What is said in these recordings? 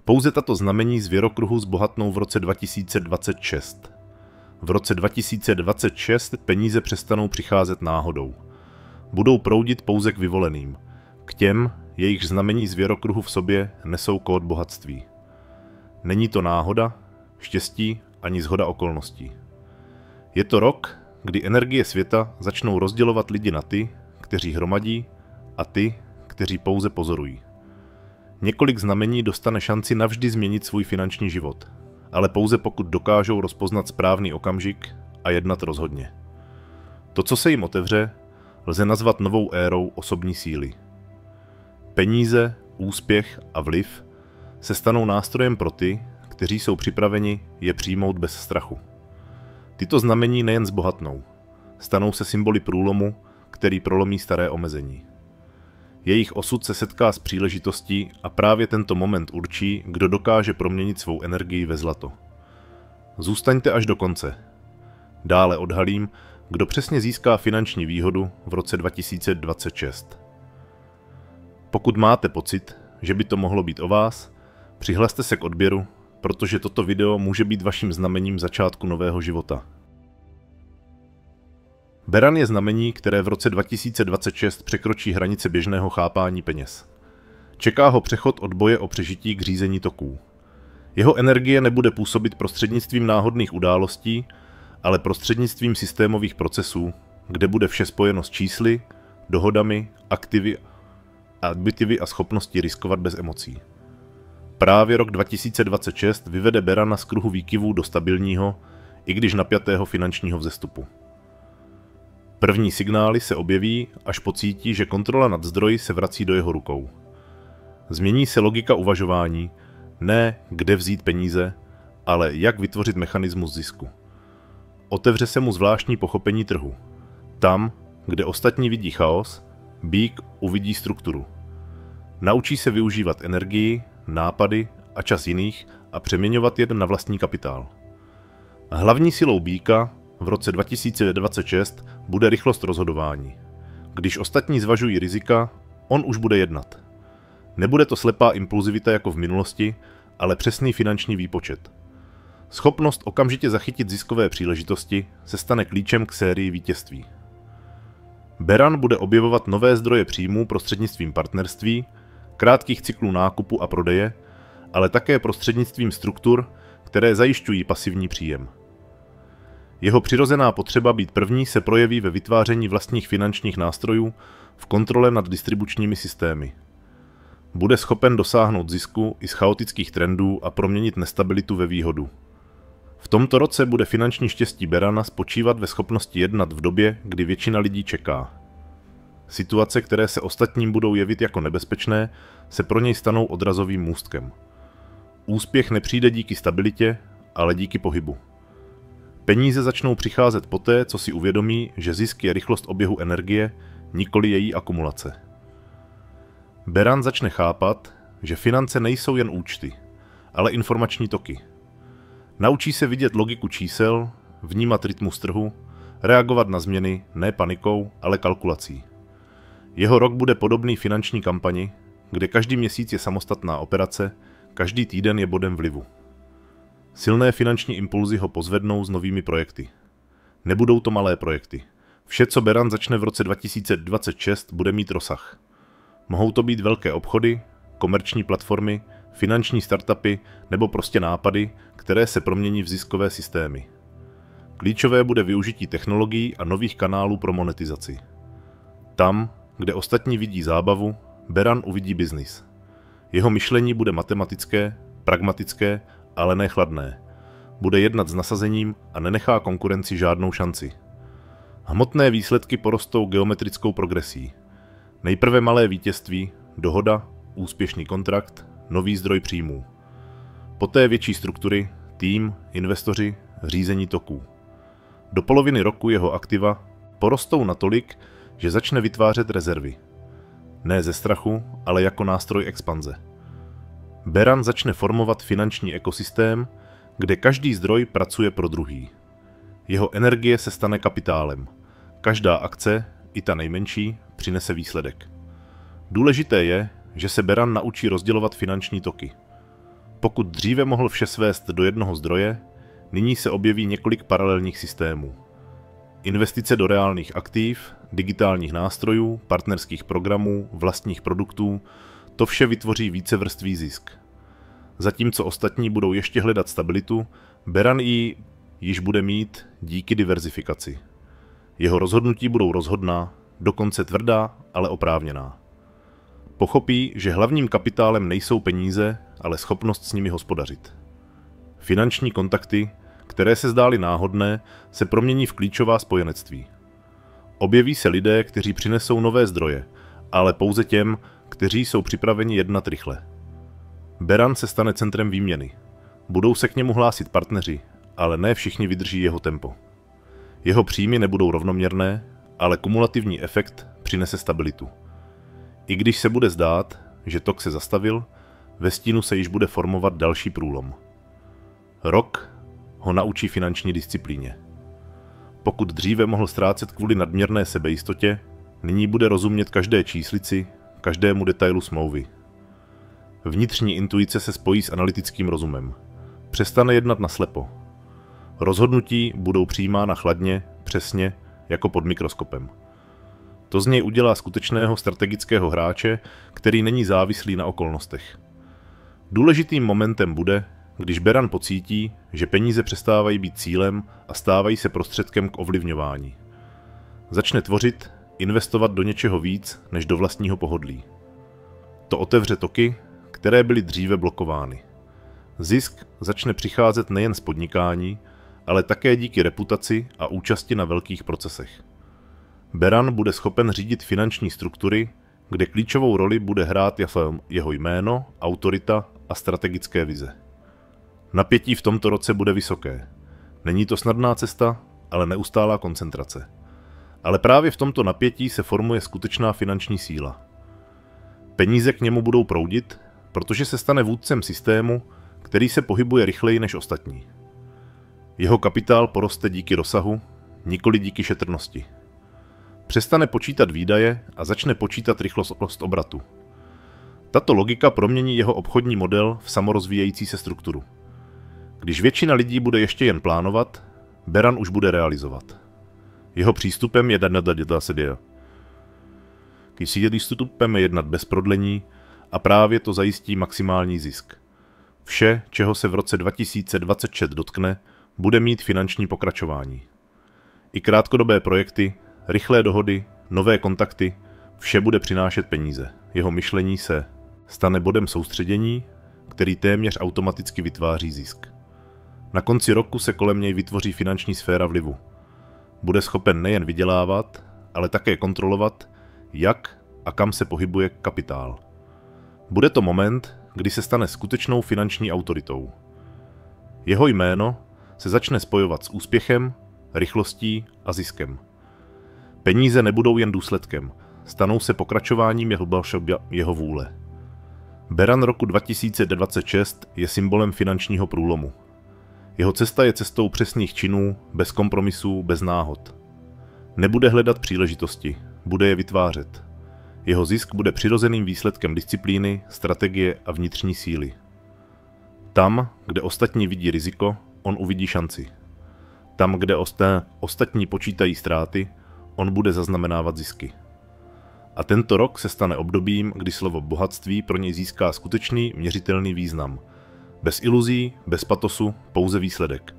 Pouze tato znamení z věrokruhu zbohatnou v roce 2026. V roce 2026 peníze přestanou přicházet náhodou. Budou proudit pouze k vyvoleným, k těm, jejichž znamení z věrokruhu v sobě nesou kód bohatství. Není to náhoda, štěstí ani shoda okolností. Je to rok, kdy energie světa začnou rozdělovat lidi na ty, kteří hromadí, a ty, kteří pouze pozorují. Několik znamení dostane šanci navždy změnit svůj finanční život, ale pouze pokud dokážou rozpoznat správný okamžik a jednat rozhodně. To, co se jim otevře, lze nazvat novou érou osobní síly. Peníze, úspěch a vliv se stanou nástrojem pro ty, kteří jsou připraveni je přijmout bez strachu. Tyto znamení nejen zbohatnou, stanou se symboly průlomu, který prolomí staré omezení. Jejich osud se setká s příležitostí a právě tento moment určí, kdo dokáže proměnit svou energii ve zlato. Zůstaňte až do konce. Dále odhalím, kdo přesně získá finanční výhodu v roce 2026. Pokud máte pocit, že by to mohlo být o vás, přihlaste se k odběru, protože toto video může být vaším znamením začátku nového života. Beran je znamení, které v roce 2026 překročí hranice běžného chápání peněz. Čeká ho přechod od boje o přežití k řízení toků. Jeho energie nebude působit prostřednictvím náhodných událostí, ale prostřednictvím systémových procesů, kde bude vše spojeno s čísly, dohodami, aktivy, adbitivy a schopností riskovat bez emocí. Právě rok 2026 vyvede Berana z kruhu výkyvů do stabilního, i když napjatého finančního vzestupu. První signály se objeví, až pocítí, že kontrola nad zdroji se vrací do jeho rukou. Změní se logika uvažování, ne kde vzít peníze, ale jak vytvořit mechanismus zisku. Otevře se mu zvláštní pochopení trhu. Tam, kde ostatní vidí chaos, býk uvidí strukturu. Naučí se využívat energii, nápady a čas jiných a přeměňovat je na vlastní kapitál. Hlavní silou býka v roce 2026 bude rychlost rozhodování. Když ostatní zvažují rizika, on už bude jednat. Nebude to slepá impulzivita jako v minulosti, ale přesný finanční výpočet. Schopnost okamžitě zachytit ziskové příležitosti se stane klíčem k sérii vítězství. Beran bude objevovat nové zdroje příjmů prostřednictvím partnerství, krátkých cyklů nákupu a prodeje, ale také prostřednictvím struktur, které zajišťují pasivní příjem. Jeho přirozená potřeba být první se projeví ve vytváření vlastních finančních nástrojů v kontrole nad distribučními systémy. Bude schopen dosáhnout zisku i z chaotických trendů a proměnit nestabilitu ve výhodu. V tomto roce bude finanční štěstí Berana spočívat ve schopnosti jednat v době, kdy většina lidí čeká. Situace, které se ostatním budou jevit jako nebezpečné, se pro něj stanou odrazovým můstkem. Úspěch nepřijde díky stabilitě, ale díky pohybu. Peníze začnou přicházet poté, co si uvědomí, že zisk je rychlost oběhu energie, nikoli její akumulace. Beran začne chápat, že finance nejsou jen účty, ale informační toky. Naučí se vidět logiku čísel, vnímat rytmus trhu, reagovat na změny ne panikou, ale kalkulací. Jeho rok bude podobný finanční kampani, kde každý měsíc je samostatná operace, každý týden je bodem vlivu. Silné finanční impulzy ho pozvednou s novými projekty. Nebudou to malé projekty. Vše, co Beran začne v roce 2026, bude mít rozsah. Mohou to být velké obchody, komerční platformy, finanční startupy nebo prostě nápady, které se promění v ziskové systémy. Klíčové bude využití technologií a nových kanálů pro monetizaci. Tam, kde ostatní vidí zábavu, Beran uvidí biznis. Jeho myšlení bude matematické, pragmatické, ale ne chladné. Bude jednat s nasazením a nenechá konkurenci žádnou šanci. Hmotné výsledky porostou geometrickou progresí. Nejprve malé vítězství, dohoda, úspěšný kontrakt, nový zdroj příjmů. Poté větší struktury, tým, investoři, řízení toků. Do poloviny roku jeho aktiva porostou natolik, že začne vytvářet rezervy. Ne ze strachu, ale jako nástroj expanze. Beran začne formovat finanční ekosystém, kde každý zdroj pracuje pro druhý. Jeho energie se stane kapitálem. Každá akce, i ta nejmenší, přinese výsledek. Důležité je, že se Beran naučí rozdělovat finanční toky. Pokud dříve mohl vše svést do jednoho zdroje, nyní se objeví několik paralelních systémů. Investice do reálných aktiv, digitálních nástrojů, partnerských programů, vlastních produktů, to vše vytvoří vícevrství zisk. Zatímco ostatní budou ještě hledat stabilitu, Beran ji již bude mít díky diverzifikaci. Jeho rozhodnutí budou rozhodná, dokonce tvrdá, ale oprávněná. Pochopí, že hlavním kapitálem nejsou peníze, ale schopnost s nimi hospodařit. Finanční kontakty, které se zdály náhodné, se promění v klíčová spojenectví. Objeví se lidé, kteří přinesou nové zdroje, ale pouze těm, kteří jsou připraveni jednat rychle. Beran se stane centrem výměny. Budou se k němu hlásit partneři, ale ne všichni vydrží jeho tempo. Jeho příjmy nebudou rovnoměrné, ale kumulativní efekt přinese stabilitu. I když se bude zdát, že tok se zastavil, ve stínu se již bude formovat další průlom. Rok ho naučí finanční disciplíně. Pokud dříve mohl ztrácet kvůli nadměrné sebejistotě, nyní bude rozumět každé číslici, každému detailu smlouvy. Vnitřní intuice se spojí s analytickým rozumem. Přestane jednat naslepo. Rozhodnutí budou přijímána chladně, přesně, jako pod mikroskopem. To z něj udělá skutečného strategického hráče, který není závislý na okolnostech. Důležitým momentem bude, když Beran pocítí, že peníze přestávají být cílem a stávají se prostředkem k ovlivňování. Začne tvořit, investovat do něčeho víc než do vlastního pohodlí. To otevře toky, které byly dříve blokovány. Zisk začne přicházet nejen z podnikání, ale také díky reputaci a účasti na velkých procesech. Beran bude schopen řídit finanční struktury, kde klíčovou roli bude hrát jeho jméno, autorita a strategické vize. Napětí v tomto roce bude vysoké. Není to snadná cesta, ale neustálá koncentrace. Ale právě v tomto napětí se formuje skutečná finanční síla. Peníze k němu budou proudit, protože se stane vůdcem systému, který se pohybuje rychleji než ostatní. Jeho kapitál poroste díky rozsahu, nikoli díky šetrnosti. Přestane počítat výdaje a začne počítat rychlost obratu. Tato logika promění jeho obchodní model v samorozvíjející se strukturu. Když většina lidí bude ještě jen plánovat, Beran už bude realizovat. Jeho přístupem je jednat bez prodlení a právě to zajistí maximální zisk. Vše, čeho se v roce 2026 dotkne, bude mít finanční pokračování. I krátkodobé projekty, rychlé dohody, nové kontakty, vše bude přinášet peníze. Jeho myšlení se stane bodem soustředění, který téměř automaticky vytváří zisk. Na konci roku se kolem něj vytvoří finanční sféra vlivu. Bude schopen nejen vydělávat, ale také kontrolovat, jak a kam se pohybuje kapitál. Bude to moment, kdy se stane skutečnou finanční autoritou. Jeho jméno se začne spojovat s úspěchem, rychlostí a ziskem. Peníze nebudou jen důsledkem, stanou se pokračováním jeho vůle. Beran roku 2026 je symbolem finančního průlomu. Jeho cesta je cestou přesných činů, bez kompromisů, bez náhod. Nebude hledat příležitosti, bude je vytvářet. Jeho zisk bude přirozeným výsledkem disciplíny, strategie a vnitřní síly. Tam, kde ostatní vidí riziko, on uvidí šanci. Tam, kde ostatní počítají ztráty, on bude zaznamenávat zisky. A tento rok se stane obdobím, kdy slovo bohatství pro něj získá skutečný, měřitelný význam. Bez iluzí, bez patosu, pouze výsledek.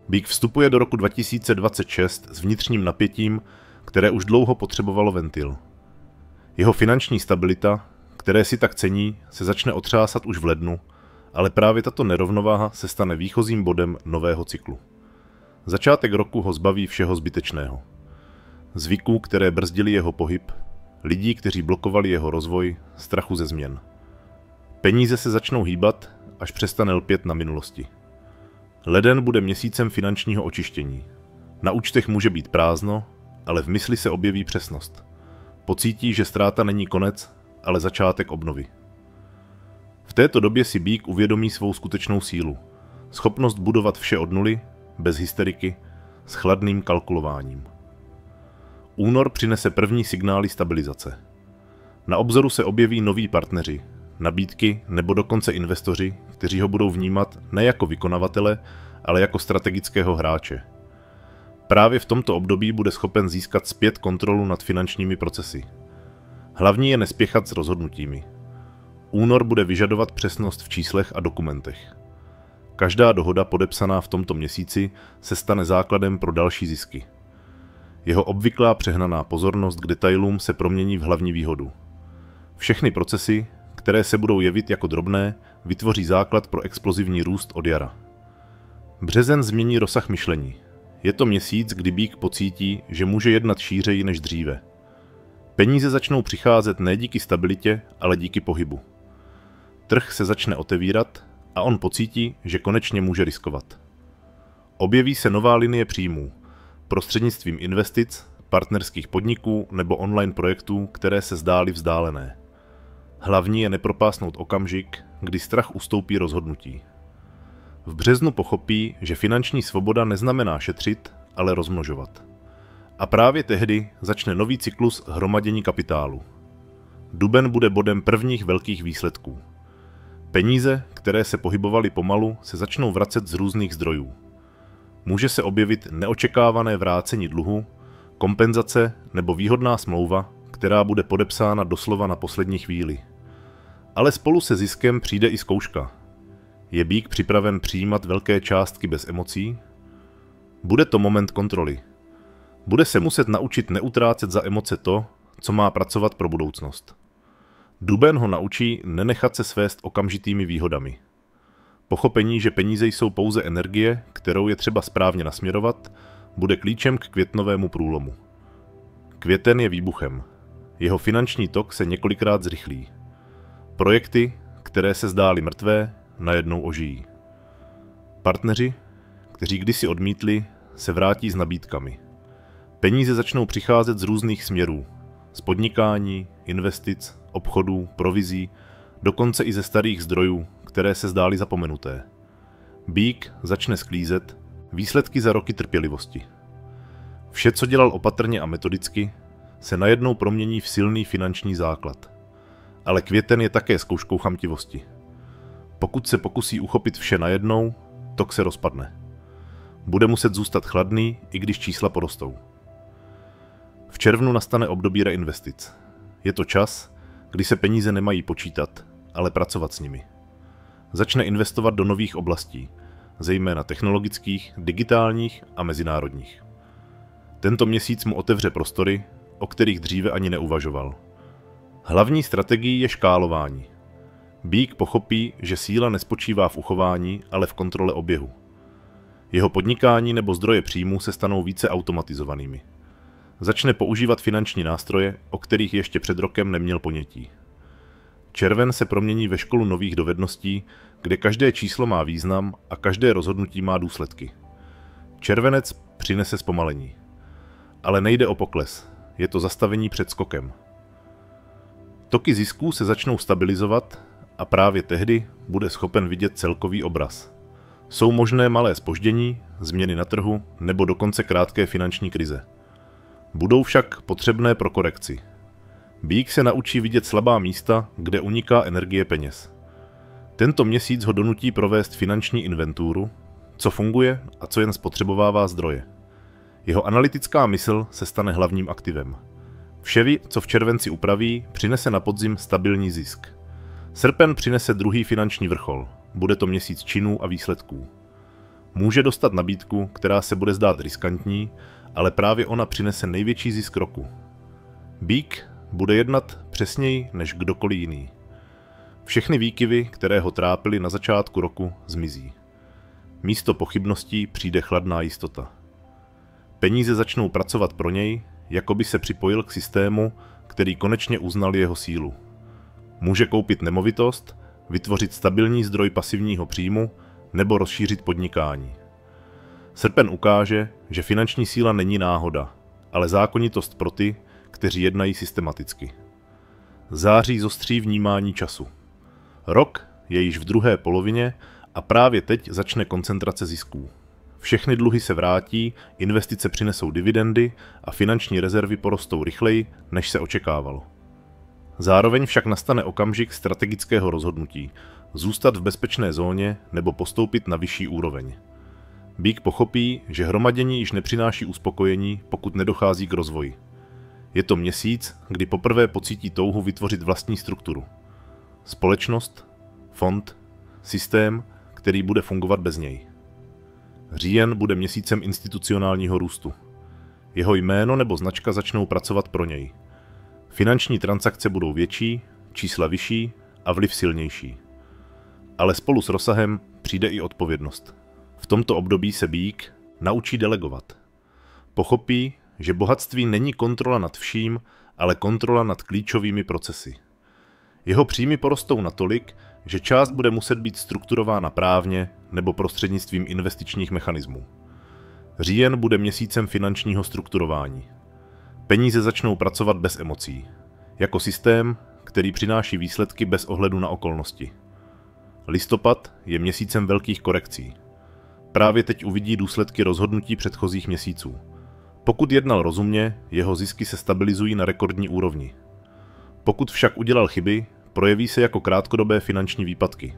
Bík vstupuje do roku 2026 s vnitřním napětím, které už dlouho potřebovalo ventil. Jeho finanční stabilita, které si tak cení, se začne otřásat už v lednu, ale právě tato nerovnováha se stane výchozím bodem nového cyklu. Začátek roku ho zbaví všeho zbytečného. Zvyků, které brzdili jeho pohyb, lidí, kteří blokovali jeho rozvoj, strachu ze změn. Peníze se začnou hýbat, až přestane lpět na minulosti. Leden bude měsícem finančního očištění. Na účtech může být prázdno, ale v mysli se objeví přesnost. Pocítí, že ztráta není konec, ale začátek obnovy. V této době si Bík uvědomí svou skutečnou sílu. Schopnost budovat vše od nuly, bez hysteriky, s chladným kalkulováním. Únor přinese první signály stabilizace. Na obzoru se objeví noví partneři, nabídky nebo dokonce investoři, kteří ho budou vnímat ne jako vykonavatele, ale jako strategického hráče. Právě v tomto období bude schopen získat zpět kontrolu nad finančními procesy. Hlavní je nespěchat s rozhodnutími. Únor bude vyžadovat přesnost v číslech a dokumentech. Každá dohoda podepsaná v tomto měsíci se stane základem pro další zisky. Jeho obvyklá přehnaná pozornost k detailům se promění v hlavní výhodu. Všechny procesy, které se budou jevit jako drobné, vytvoří základ pro explozivní růst od jara. Březen změní rozsah myšlení. Je to měsíc, kdy býk pocítí, že může jednat šířeji než dříve. Peníze začnou přicházet ne díky stabilitě, ale díky pohybu. Trh se začne otevírat a on pocítí, že konečně může riskovat. Objeví se nová linie příjmů, prostřednictvím investic, partnerských podniků nebo online projektů, které se zdály vzdálené. Hlavní je nepropásnout okamžik, kdy strach ustoupí rozhodnutí. V březnu pochopí, že finanční svoboda neznamená šetřit, ale rozmnožovat. A právě tehdy začne nový cyklus hromadění kapitálu. Duben bude bodem prvních velkých výsledků. Peníze, které se pohybovaly pomalu, se začnou vracet z různých zdrojů. Může se objevit neočekávané vrácení dluhu, kompenzace nebo výhodná smlouva, která bude podepsána doslova na poslední chvíli. Ale spolu se ziskem přijde i zkouška. Je býk připraven přijímat velké částky bez emocí? Bude to moment kontroly. Bude se muset naučit neutrácet za emoce to, co má pracovat pro budoucnost. Duben ho naučí nenechat se svést okamžitými výhodami. Pochopení, že peníze jsou pouze energie, kterou je třeba správně nasměrovat, bude klíčem k květnovému průlomu. Květen je výbuchem. Jeho finanční tok se několikrát zrychlí. Projekty, které se zdály mrtvé, najednou ožijí. Partneři, kteří kdysi odmítli, se vrátí s nabídkami. Peníze začnou přicházet z různých směrů. Z podnikání, investic, obchodů, provizí, dokonce i ze starých zdrojů, které se zdály zapomenuté. Býk začne sklízet výsledky za roky trpělivosti. Vše, co dělal opatrně a metodicky, se najednou promění v silný finanční základ. Ale květen je také zkouškou chamtivosti. Pokud se pokusí uchopit vše najednou, tok se rozpadne. Bude muset zůstat chladný, i když čísla porostou. V červnu nastane období reinvestic. Je to čas, kdy se peníze nemají počítat, ale pracovat s nimi. Začne investovat do nových oblastí, zejména technologických, digitálních a mezinárodních. Tento měsíc mu otevře prostory, o kterých dříve ani neuvažoval. Hlavní strategií je škálování. Býk pochopí, že síla nespočívá v uchování, ale v kontrole oběhu. Jeho podnikání nebo zdroje příjmů se stanou více automatizovanými. Začne používat finanční nástroje, o kterých ještě před rokem neměl ponětí. Červen se promění ve školu nových dovedností, kde každé číslo má význam a každé rozhodnutí má důsledky. Červenec přinese zpomalení. Ale nejde o pokles, je to zastavení před skokem. Toky zisků se začnou stabilizovat a právě tehdy bude schopen vidět celkový obraz. Jsou možné malé zpoždění, změny na trhu nebo dokonce krátké finanční krize. Budou však potřebné pro korekci. Býk se naučí vidět slabá místa, kde uniká energie peněz. Tento měsíc ho donutí provést finanční inventuru, co funguje a co jen spotřebovává zdroje. Jeho analytická mysl se stane hlavním aktivem. Vše, co v červenci upraví, přinese na podzim stabilní zisk. Srpen přinese druhý finanční vrchol. Bude to měsíc činů a výsledků. Může dostat nabídku, která se bude zdát riskantní, ale právě ona přinese největší zisk roku. Býk bude jednat přesněji než kdokoliv jiný. Všechny výkyvy, které ho trápily na začátku roku, zmizí. Místo pochybností přijde chladná jistota. Peníze začnou pracovat pro něj, jako by se připojil k systému, který konečně uznal jeho sílu. Může koupit nemovitost, vytvořit stabilní zdroj pasivního příjmu nebo rozšířit podnikání. Srpen ukáže, že finanční síla není náhoda, ale zákonitost pro ty, kteří jednají systematicky. Září zostří vnímání času. Rok je již v druhé polovině a právě teď začne koncentrace zisků. Všechny dluhy se vrátí, investice přinesou dividendy a finanční rezervy porostou rychleji, než se očekávalo. Zároveň však nastane okamžik strategického rozhodnutí, zůstat v bezpečné zóně nebo postoupit na vyšší úroveň. Býk pochopí, že hromadění již nepřináší uspokojení, pokud nedochází k rozvoji. Je to měsíc, kdy poprvé pocítí touhu vytvořit vlastní strukturu. Společnost, fond, systém, který bude fungovat bez něj. Říjen bude měsícem institucionálního růstu. Jeho jméno nebo značka začnou pracovat pro něj. Finanční transakce budou větší, čísla vyšší a vliv silnější. Ale spolu s rozsahem přijde i odpovědnost. V tomto období se býk naučí delegovat. Pochopí, že bohatství není kontrola nad vším, ale kontrola nad klíčovými procesy. Jeho příjmy porostou natolik, že část bude muset být strukturována právně nebo prostřednictvím investičních mechanismů. Říjen bude měsícem finančního strukturování. Peníze začnou pracovat bez emocí, jako systém, který přináší výsledky bez ohledu na okolnosti. Listopad je měsícem velkých korekcí. Právě teď uvidí důsledky rozhodnutí předchozích měsíců. Pokud jednal rozumně, jeho zisky se stabilizují na rekordní úrovni. Pokud však udělal chyby, projeví se jako krátkodobé finanční výpadky.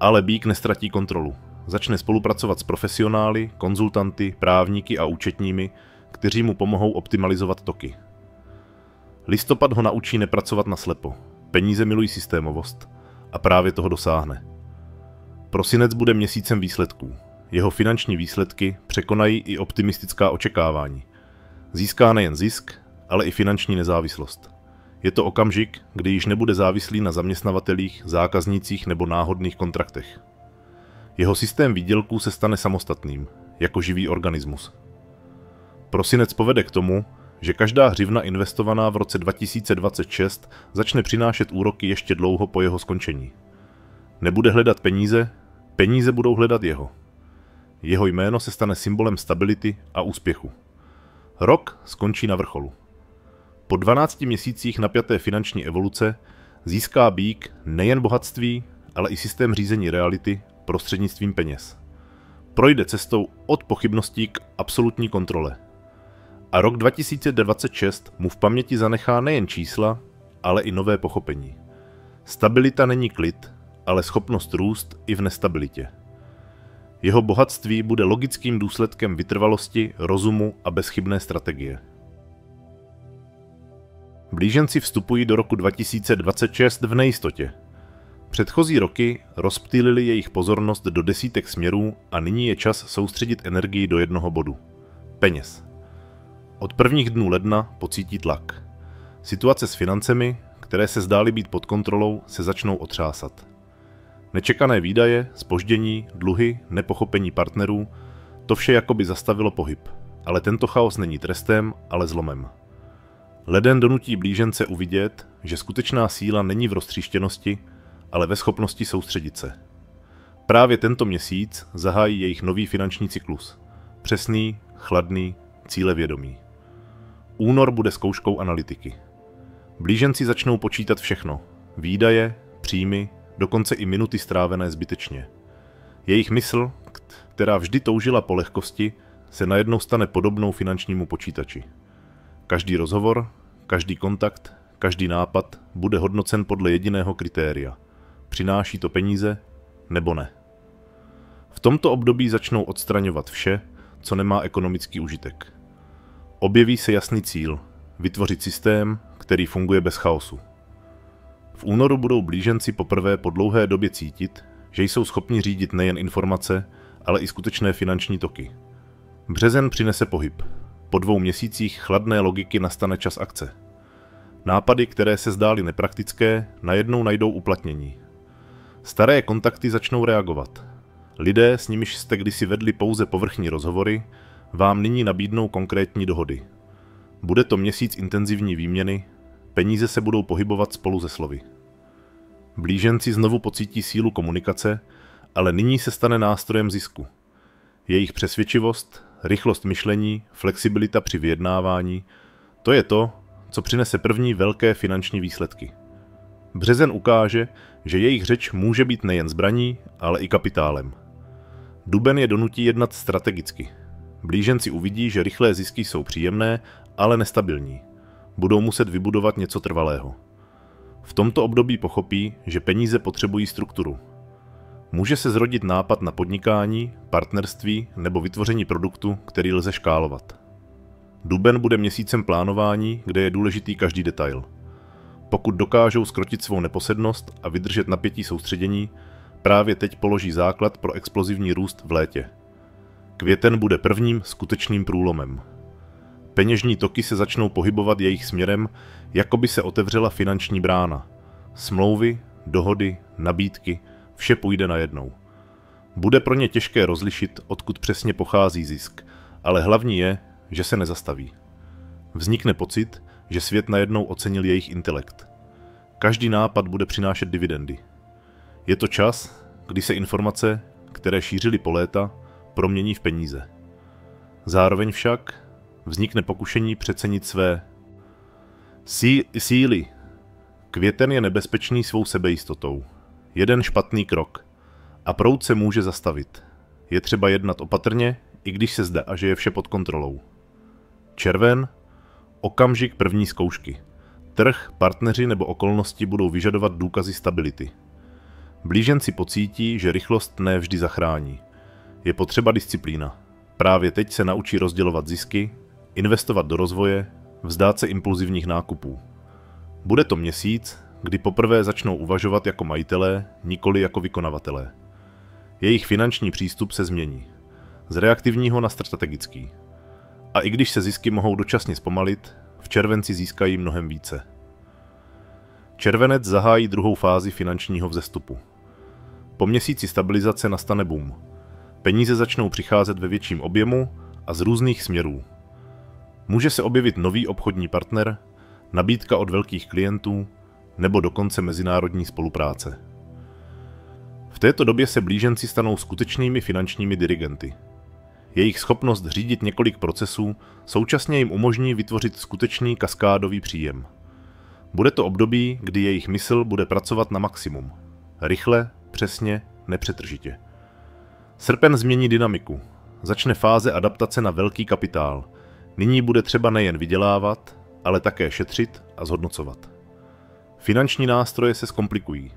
Ale býk nestratí kontrolu. Začne spolupracovat s profesionály, konzultanty, právníky a účetními, kteří mu pomohou optimalizovat toky. Listopad ho naučí nepracovat naslepo. Peníze milují systémovost a právě toho dosáhne. Prosinec bude měsícem výsledků. Jeho finanční výsledky překonají i optimistická očekávání. Získá nejen zisk, ale i finanční nezávislost. Je to okamžik, kdy již nebude závislý na zaměstnavatelích, zákaznících nebo náhodných kontraktech. Jeho systém výdělků se stane samostatným, jako živý organismus. Prosinec povede k tomu, že každá hřivna investovaná v roce 2026 začne přinášet úroky ještě dlouho po jeho skončení. Nebude hledat peníze, peníze budou hledat jeho. Jeho jméno se stane symbolem stability a úspěchu. Rok skončí na vrcholu. Po 12 měsících napjaté finanční evoluce získá býk nejen bohatství, ale i systém řízení reality prostřednictvím peněz. Projde cestou od pochybností k absolutní kontrole. A rok 2026 mu v paměti zanechá nejen čísla, ale i nové pochopení. Stabilita není klid, ale schopnost růst i v nestabilitě. Jeho bohatství bude logickým důsledkem vytrvalosti, rozumu a bezchybné strategie. Blíženci vstupují do roku 2026 v nejistotě. Předchozí roky rozptýlili jejich pozornost do desítek směrů a nyní je čas soustředit energii do jednoho bodu. Peněz. Od prvních dnů ledna pocítí tlak. Situace s financemi, které se zdály být pod kontrolou, se začnou otřásat. Nečekané výdaje, zpoždění, dluhy, nepochopení partnerů, to vše jakoby zastavilo pohyb, ale tento chaos není trestem, ale zlomem. Leden donutí blížence uvidět, že skutečná síla není v roztříštěnosti, ale ve schopnosti soustředit se. Právě tento měsíc zahájí jejich nový finanční cyklus. Přesný, chladný, cílevědomý. Únor bude zkouškou analytiky. Blíženci začnou počítat všechno. Výdaje, příjmy, dokonce i minuty strávené zbytečně. Jejich mysl, která vždy toužila po lehkosti, se najednou stane podobnou finančnímu počítači. Každý rozhovor, každý kontakt, každý nápad bude hodnocen podle jediného kritéria. Přináší to peníze, nebo ne. V tomto období začnou odstraňovat vše, co nemá ekonomický užitek. Objeví se jasný cíl – vytvořit systém, který funguje bez chaosu. V únoru budou blíženci poprvé po dlouhé době cítit, že jsou schopni řídit nejen informace, ale i skutečné finanční toky. Březen přinese pohyb. Po 2 měsících chladné logiky nastane čas akce. Nápady, které se zdály nepraktické, najednou najdou uplatnění. Staré kontakty začnou reagovat. Lidé, s nimiž jste kdysi vedli pouze povrchní rozhovory, vám nyní nabídnou konkrétní dohody. Bude to měsíc intenzivní výměny, peníze se budou pohybovat spolu se slovy. Blíženci znovu pocítí sílu komunikace, ale nyní se stane nástrojem zisku. Jejich přesvědčivost, rychlost myšlení, flexibilita při vyjednávání, to je to, co přinese první velké finanční výsledky. Březen ukáže, že jejich řeč může být nejen zbraní, ale i kapitálem. Duben je donutí jednat strategicky. Blíženci uvidí, že rychlé zisky jsou příjemné, ale nestabilní. Budou muset vybudovat něco trvalého. V tomto období pochopí, že peníze potřebují strukturu. Může se zrodit nápad na podnikání, partnerství nebo vytvoření produktu, který lze škálovat. Duben bude měsícem plánování, kde je důležitý každý detail. Pokud dokážou zkrotit svou neposednost a vydržet napětí soustředění, právě teď položí základ pro explozivní růst v létě. Květen bude prvním skutečným průlomem. Peněžní toky se začnou pohybovat jejich směrem, jako by se otevřela finanční brána. Smlouvy, dohody, nabídky, vše půjde najednou. Bude pro ně těžké rozlišit, odkud přesně pochází zisk, ale hlavní je, že se nezastaví. Vznikne pocit, že svět najednou ocenil jejich intelekt. Každý nápad bude přinášet dividendy. Je to čas, kdy se informace, které šířily po léta, promění v peníze. Zároveň však vznikne pokušení přecenit své síly. Květen je nebezpečný svou sebejistotou. Jeden špatný krok a proud se může zastavit. Je třeba jednat opatrně, i když se zdá, že je vše pod kontrolou. Červen, okamžik první zkoušky. Trh, partneři nebo okolnosti budou vyžadovat důkazy stability. Blíženci pocítí, že rychlost ne vždy zachrání. Je potřeba disciplína. Právě teď se naučí rozdělovat zisky, investovat do rozvoje, vzdát se impulzivních nákupů. Bude to měsíc, kdy poprvé začnou uvažovat jako majitelé, nikoli jako vykonavatelé. Jejich finanční přístup se změní. Z reaktivního na strategický. A i když se zisky mohou dočasně zpomalit, v červenci získají mnohem více. Červenec zahájí druhou fázi finančního vzestupu. Po měsíci stabilizace nastane boom. Peníze začnou přicházet ve větším objemu a z různých směrů. Může se objevit nový obchodní partner, nabídka od velkých klientů nebo dokonce mezinárodní spolupráce. V této době se blíženci stanou skutečnými finančními dirigenty. Jejich schopnost řídit několik procesů současně jim umožní vytvořit skutečný kaskádový příjem. Bude to období, kdy jejich mysl bude pracovat na maximum. Rychle, přesně, nepřetržitě. Srpen změní dynamiku. Začne fáze adaptace na velký kapitál. Nyní bude třeba nejen vydělávat, ale také šetřit a zhodnocovat. Finanční nástroje se zkomplikují.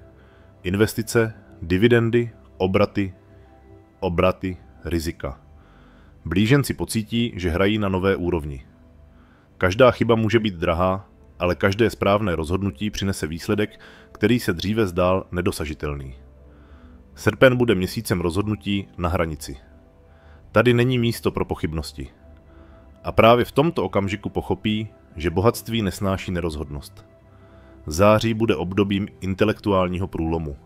Investice, dividendy, obraty, rizika. Blíženci pocítí, že hrají na nové úrovni. Každá chyba může být drahá, ale každé správné rozhodnutí přinese výsledek, který se dříve zdál nedosažitelný. Srpen bude měsícem rozhodnutí na hranici. Tady není místo pro pochybnosti. A právě v tomto okamžiku pochopí, že bohatství nesnáší nerozhodnost. Září bude obdobím intelektuálního průlomu.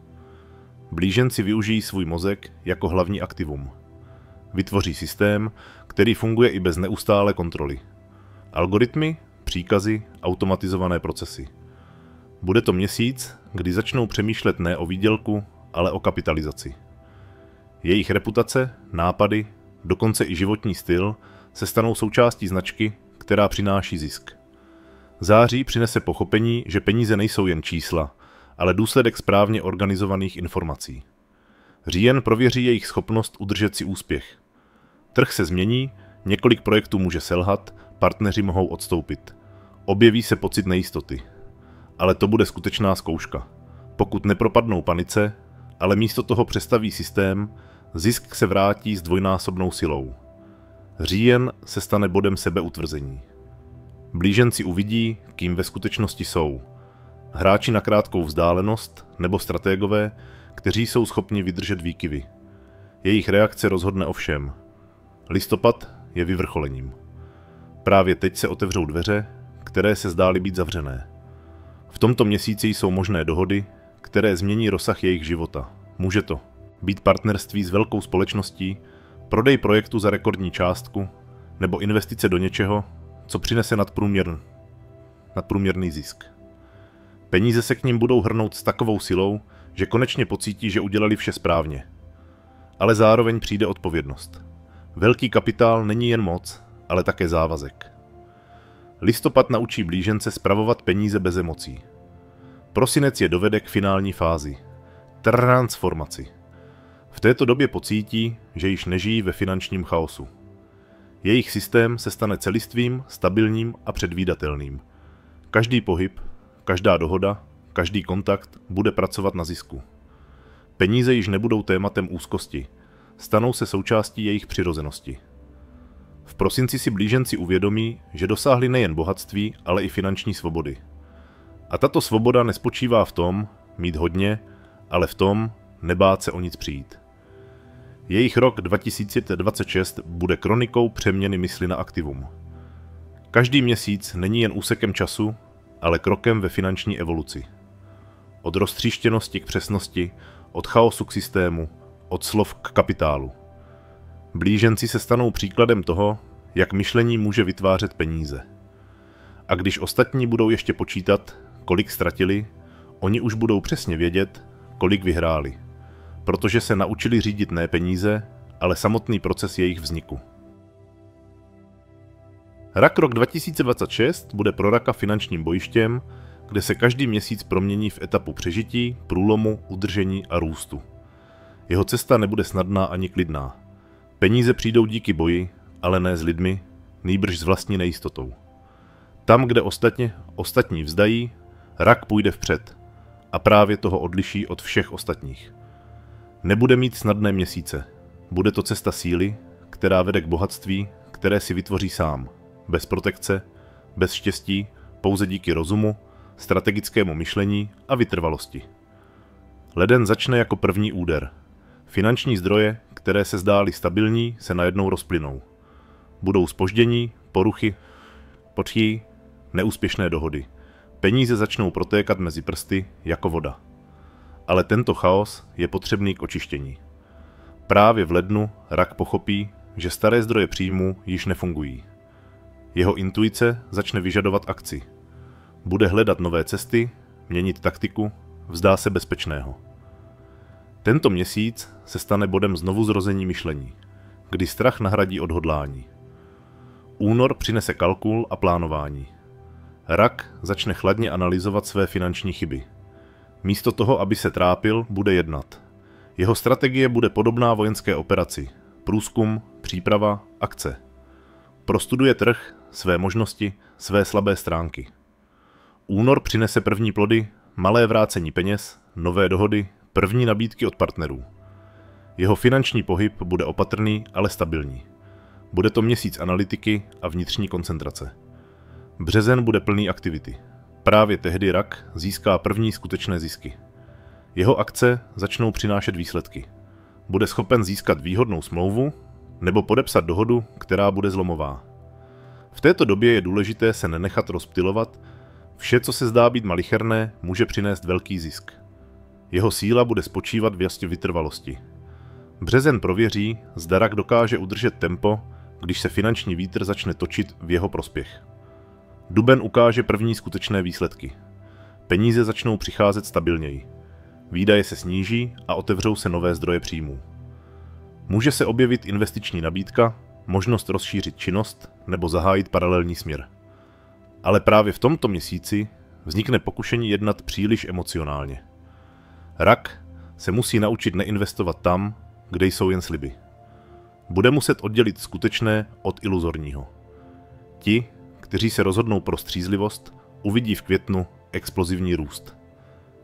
Blíženci využijí svůj mozek jako hlavní aktivum. Vytvoří systém, který funguje i bez neustálé kontroly. Algoritmy, příkazy, automatizované procesy. Bude to měsíc, kdy začnou přemýšlet ne o výdělku, ale o kapitalizaci. Jejich reputace, nápady, dokonce i životní styl se stanou součástí značky, která přináší zisk. Září přinese pochopení, že peníze nejsou jen čísla, ale důsledek správně organizovaných informací. Říjen prověří jejich schopnost udržet si úspěch. Trh se změní, několik projektů může selhat, partneři mohou odstoupit. Objeví se pocit nejistoty. Ale to bude skutečná zkouška. Pokud nepropadnou panice, ale místo toho přestaví systém, zisk se vrátí s dvojnásobnou silou. Říjen se stane bodem sebeutvrzení. Blíženci uvidí, kým ve skutečnosti jsou. Hráči na krátkou vzdálenost nebo strategové, kteří jsou schopni vydržet výkyvy. Jejich reakce rozhodne o všem. Listopad je vyvrcholením. Právě teď se otevřou dveře, které se zdály být zavřené. V tomto měsíci jsou možné dohody, které změní rozsah jejich života. Může to být partnerství s velkou společností, prodej projektu za rekordní částku nebo investice do něčeho, co přinese nadprůměrný zisk. Peníze se k nim budou hrnout s takovou silou, že konečně pocítí, že udělali vše správně. Ale zároveň přijde odpovědnost. Velký kapitál není jen moc, ale také závazek. Listopad naučí blížence spravovat peníze bez emocí. Prosinec je dovede k finální fázi. Transformaci. V této době pocítí, že již nežijí ve finančním chaosu. Jejich systém se stane celistvým, stabilním a předvídatelným. Každý pohyb, každá dohoda, každý kontakt bude pracovat na zisku. Peníze již nebudou tématem úzkosti, stanou se součástí jejich přirozenosti. V prosinci si blíženci uvědomí, že dosáhli nejen bohatství, ale i finanční svobody. A tato svoboda nespočívá v tom, mít hodně, ale v tom, nebát se o nic přijít. Jejich rok 2026 bude kronikou přeměny mysli na aktivum. Každý měsíc není jen úsekem času, ale krokem ve finanční evoluci. Od roztříštěnosti k přesnosti, od chaosu k systému, od slov k kapitálu. Blíženci se stanou příkladem toho, jak myšlení může vytvářet peníze. A když ostatní budou ještě počítat, kolik ztratili, oni už budou přesně vědět, kolik vyhráli. Protože se naučili řídit ne peníze, ale samotný proces jejich vzniku. Rak rok 2026 bude pro raka finančním bojištěm, kde se každý měsíc promění v etapu přežití, průlomu, udržení a růstu. Jeho cesta nebude snadná ani klidná. Peníze přijdou díky boji, ale ne s lidmi, nýbrž s vlastní nejistotou. Tam, kde ostatní vzdají, rak půjde vpřed a právě toho odliší od všech ostatních. Nebude mít snadné měsíce. Bude to cesta síly, která vede k bohatství, které si vytvoří sám. Bez protekce, bez štěstí, pouze díky rozumu, strategickému myšlení a vytrvalosti. Leden začne jako první úder. Finanční zdroje, které se zdály stabilní, se najednou rozplynou. Budou zpoždění, poruchy, počí, neúspěšné dohody. Peníze začnou protékat mezi prsty jako voda. Ale tento chaos je potřebný k očištění. Právě v lednu rak pochopí, že staré zdroje příjmů již nefungují. Jeho intuice začne vyžadovat akci. Bude hledat nové cesty, měnit taktiku, vzdá se bezpečného. Tento měsíc se stane bodem znovuzrození myšlení, kdy strach nahradí odhodlání. Únor přinese kalkul a plánování. Rak začne chladně analyzovat své finanční chyby. Místo toho, aby se trápil, bude jednat. Jeho strategie bude podobná vojenské operaci. Průzkum, příprava, akce. Prostuduje trh, své možnosti, své slabé stránky. Únor přinese první plody, malé vrácení peněz, nové dohody, první nabídky od partnerů. Jeho finanční pohyb bude opatrný, ale stabilní. Bude to měsíc analytiky a vnitřní koncentrace. Březen bude plný aktivity. Právě tehdy rak získá první skutečné zisky. Jeho akce začnou přinášet výsledky. Bude schopen získat výhodnou smlouvu nebo podepsat dohodu, která bude zlomová. V této době je důležité se nenechat rozptylovat. Vše, co se zdá být malicherné, může přinést velký zisk. Jeho síla bude spočívat v jasně vytrvalosti. Březen prověří, zda rak dokáže udržet tempo, když se finanční vítr začne točit v jeho prospěch. Duben ukáže první skutečné výsledky. Peníze začnou přicházet stabilněji. Výdaje se sníží a otevřou se nové zdroje příjmů. Může se objevit investiční nabídka, možnost rozšířit činnost nebo zahájit paralelní směr. Ale právě v tomto měsíci vznikne pokušení jednat příliš emocionálně. Rak se musí naučit neinvestovat tam, kde jsou jen sliby. Bude muset oddělit skutečné od iluzorního. Ti, kteří se rozhodnou pro střízlivost, uvidí v květnu explozivní růst.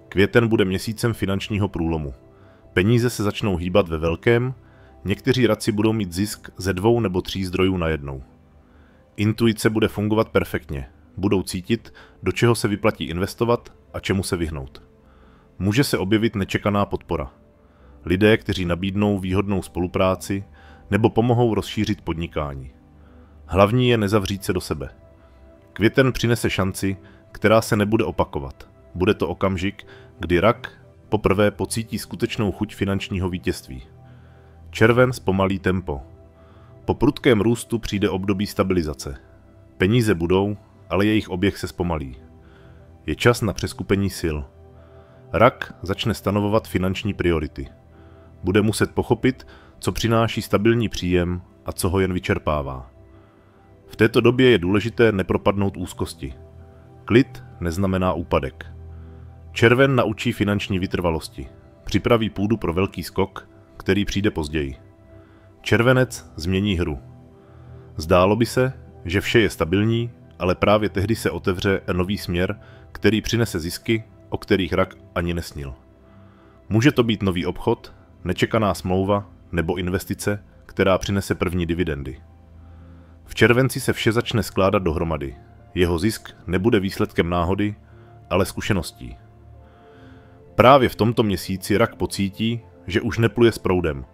Květen bude měsícem finančního průlomu. Peníze se začnou hýbat ve velkém, někteří radci budou mít zisk ze 2 nebo 3 zdrojů najednou. Intuice bude fungovat perfektně, budou cítit, do čeho se vyplatí investovat a čemu se vyhnout. Může se objevit nečekaná podpora. Lidé, kteří nabídnou výhodnou spolupráci nebo pomohou rozšířit podnikání. Hlavní je nezavřít se do sebe. Květen přinese šanci, která se nebude opakovat. Bude to okamžik, kdy rak poprvé pocítí skutečnou chuť finančního vítězství. Červen zpomalí tempo. Po prudkém růstu přijde období stabilizace. Peníze budou, ale jejich oběh se zpomalí. Je čas na přeskupení sil. Rak začne stanovovat finanční priority. Bude muset pochopit, co přináší stabilní příjem a co ho jen vyčerpává. V této době je důležité nepropadnout úzkosti. Klid neznamená úpadek. Červen naučí finanční vytrvalosti. Připraví půdu pro velký skok, který přijde později. Červenec změní hru. Zdálo by se, že vše je stabilní, ale právě tehdy se otevře nový směr, který přinese zisky, o kterých rak ani nesnil. Může to být nový obchod, nečekaná smlouva nebo investice, která přinese první dividendy. V červenci se vše začne skládat dohromady. Jeho zisk nebude výsledkem náhody, ale zkušeností. Právě v tomto měsíci rak pocítí, že už nepluje s proudem.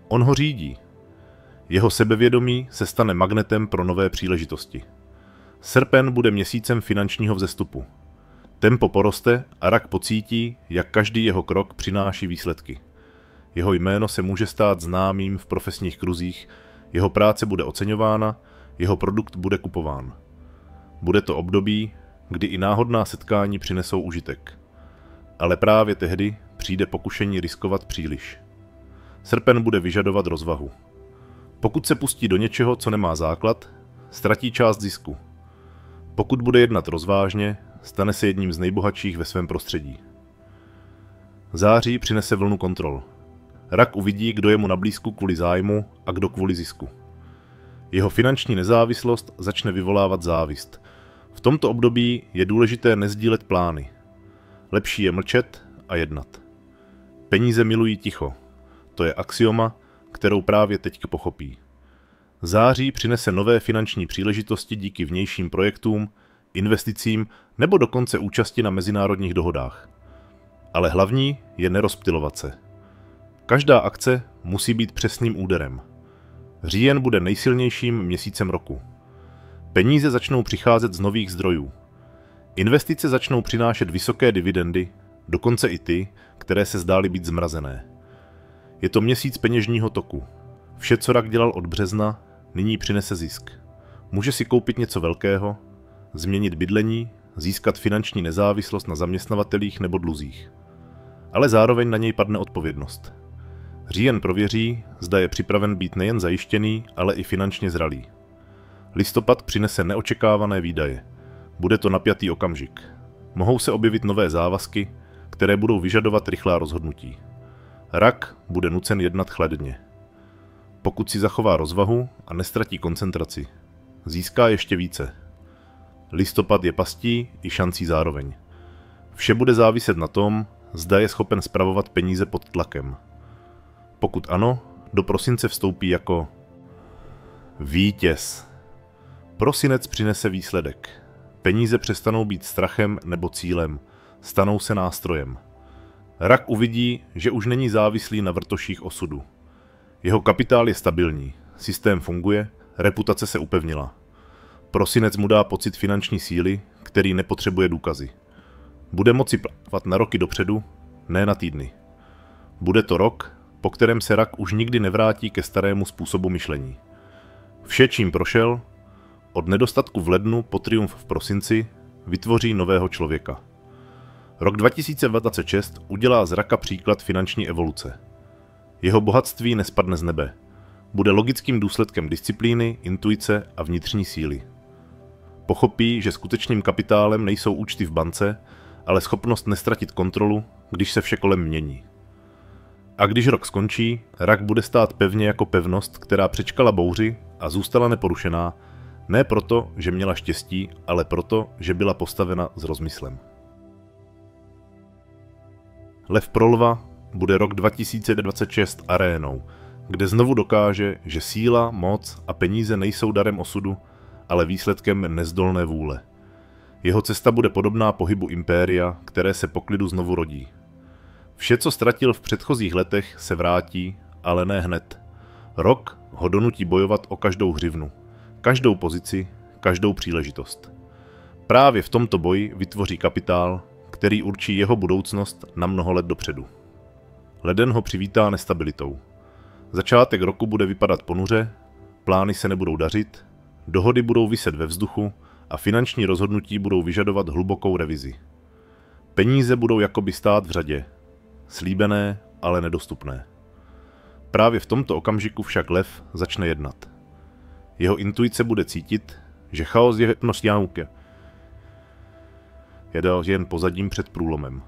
On ho řídí. Jeho sebevědomí se stane magnetem pro nové příležitosti. Srpen bude měsícem finančního vzestupu. Tempo poroste a rak pocítí, jak každý jeho krok přináší výsledky. Jeho jméno se může stát známým v profesních kruzích, jeho práce bude oceňována, jeho produkt bude kupován. Bude to období, kdy i náhodná setkání přinesou užitek. Ale právě tehdy přijde pokušení riskovat příliš. Srpen bude vyžadovat rozvahu. Pokud se pustí do něčeho, co nemá základ, ztratí část zisku. Pokud bude jednat rozvážně, stane se jedním z nejbohatších ve svém prostředí. Září přinese vlnu kontrol. Rak uvidí, kdo je mu na blízku kvůli zájmu a kdo kvůli zisku. Jeho finanční nezávislost začne vyvolávat závist. V tomto období je důležité nezdílet plány. Lepší je mlčet a jednat. Peníze milují ticho. To je axioma, kterou právě teď pochopí. Září přinese nové finanční příležitosti díky vnějším projektům, investicím nebo dokonce účasti na mezinárodních dohodách. Ale hlavní je nerozptylovat se. Každá akce musí být přesným úderem. Říjen bude nejsilnějším měsícem roku. Peníze začnou přicházet z nových zdrojů. Investice začnou přinášet vysoké dividendy, dokonce i ty, které se zdály být zmrazené. Je to měsíc peněžního toku. Vše, co rak dělal od března, nyní přinese zisk. Může si koupit něco velkého, změnit bydlení, získat finanční nezávislost na zaměstnavatelích nebo dluzích. Ale zároveň na něj padne odpovědnost. Říjen prověří, zda je připraven být nejen zajištěný, ale i finančně zralý. Listopad přinese neočekávané výdaje. Bude to napjatý okamžik. Mohou se objevit nové závazky, které budou vyžadovat rychlá rozhodnutí. Rak bude nucen jednat chladně. Pokud si zachová rozvahu a nestratí koncentraci, získá ještě více. Listopad je pastí i šancí zároveň. Vše bude záviset na tom, zda je schopen spravovat peníze pod tlakem. Pokud ano, do prosince vstoupí jako vítěz. Prosinec přinese výsledek. Peníze přestanou být strachem nebo cílem, stanou se nástrojem. Rak uvidí, že už není závislý na vrtoších osudu. Jeho kapitál je stabilní, systém funguje, reputace se upevnila. Prosinec mu dá pocit finanční síly, který nepotřebuje důkazy. Bude moci plánovat na roky dopředu, ne na týdny. Bude to rok, po kterém se rak už nikdy nevrátí ke starému způsobu myšlení. Vše, čím prošel, od nedostatku v lednu po triumf v prosinci, vytvoří nového člověka. Rok 2026 udělá z raka příklad finanční evoluce. Jeho bohatství nespadne z nebe. Bude logickým důsledkem disciplíny, intuice a vnitřní síly. Pochopí, že skutečným kapitálem nejsou účty v bance, ale schopnost nestratit kontrolu, když se vše kolem mění. A když rok skončí, rak bude stát pevně jako pevnost, která přečkala bouři a zůstala neporušená, ne proto, že měla štěstí, ale proto, že byla postavena s rozmyslem. Lev pro lva bude rok 2026 arénou, kde znovu dokáže, že síla, moc a peníze nejsou darem osudu, ale výsledkem nezdolné vůle. Jeho cesta bude podobná pohybu impéria, které se po klidu znovu rodí. Vše, co ztratil v předchozích letech, se vrátí, ale ne hned. Rok ho donutí bojovat o každou hřivnu, každou pozici, každou příležitost. Právě v tomto boji vytvoří kapitál, který určí jeho budoucnost na mnoho let dopředu. Leden ho přivítá nestabilitou. Začátek roku bude vypadat ponuře, plány se nebudou dařit, dohody budou viset ve vzduchu a finanční rozhodnutí budou vyžadovat hlubokou revizi. Peníze budou jakoby stát v řadě, slíbené, ale nedostupné. Právě v tomto okamžiku však lev začne jednat. Jeho intuice bude cítit, že chaos je jen pozadím před průlomem.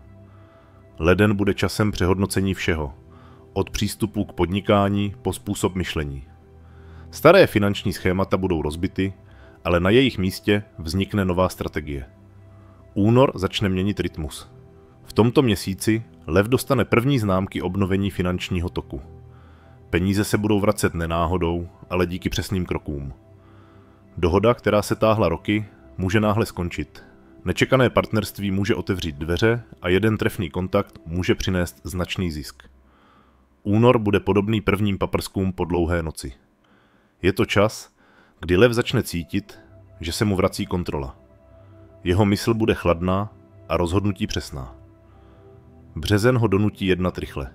Leden bude časem přehodnocení všeho, od přístupu k podnikání po způsob myšlení. Staré finanční schémata budou rozbity, ale na jejich místě vznikne nová strategie. Únor začne měnit rytmus. V tomto měsíci lev dostane první známky obnovení finančního toku. Peníze se budou vracet ne náhodou, ale díky přesným krokům. Dohoda, která se táhla roky, může náhle skončit. Nečekané partnerství může otevřít dveře a jeden trefný kontakt může přinést značný zisk. Únor bude podobný prvním paprskům po dlouhé noci. Je to čas, kdy lev začne cítit, že se mu vrací kontrola. Jeho mysl bude chladná a rozhodnutí přesná. Březen ho donutí jednat rychle.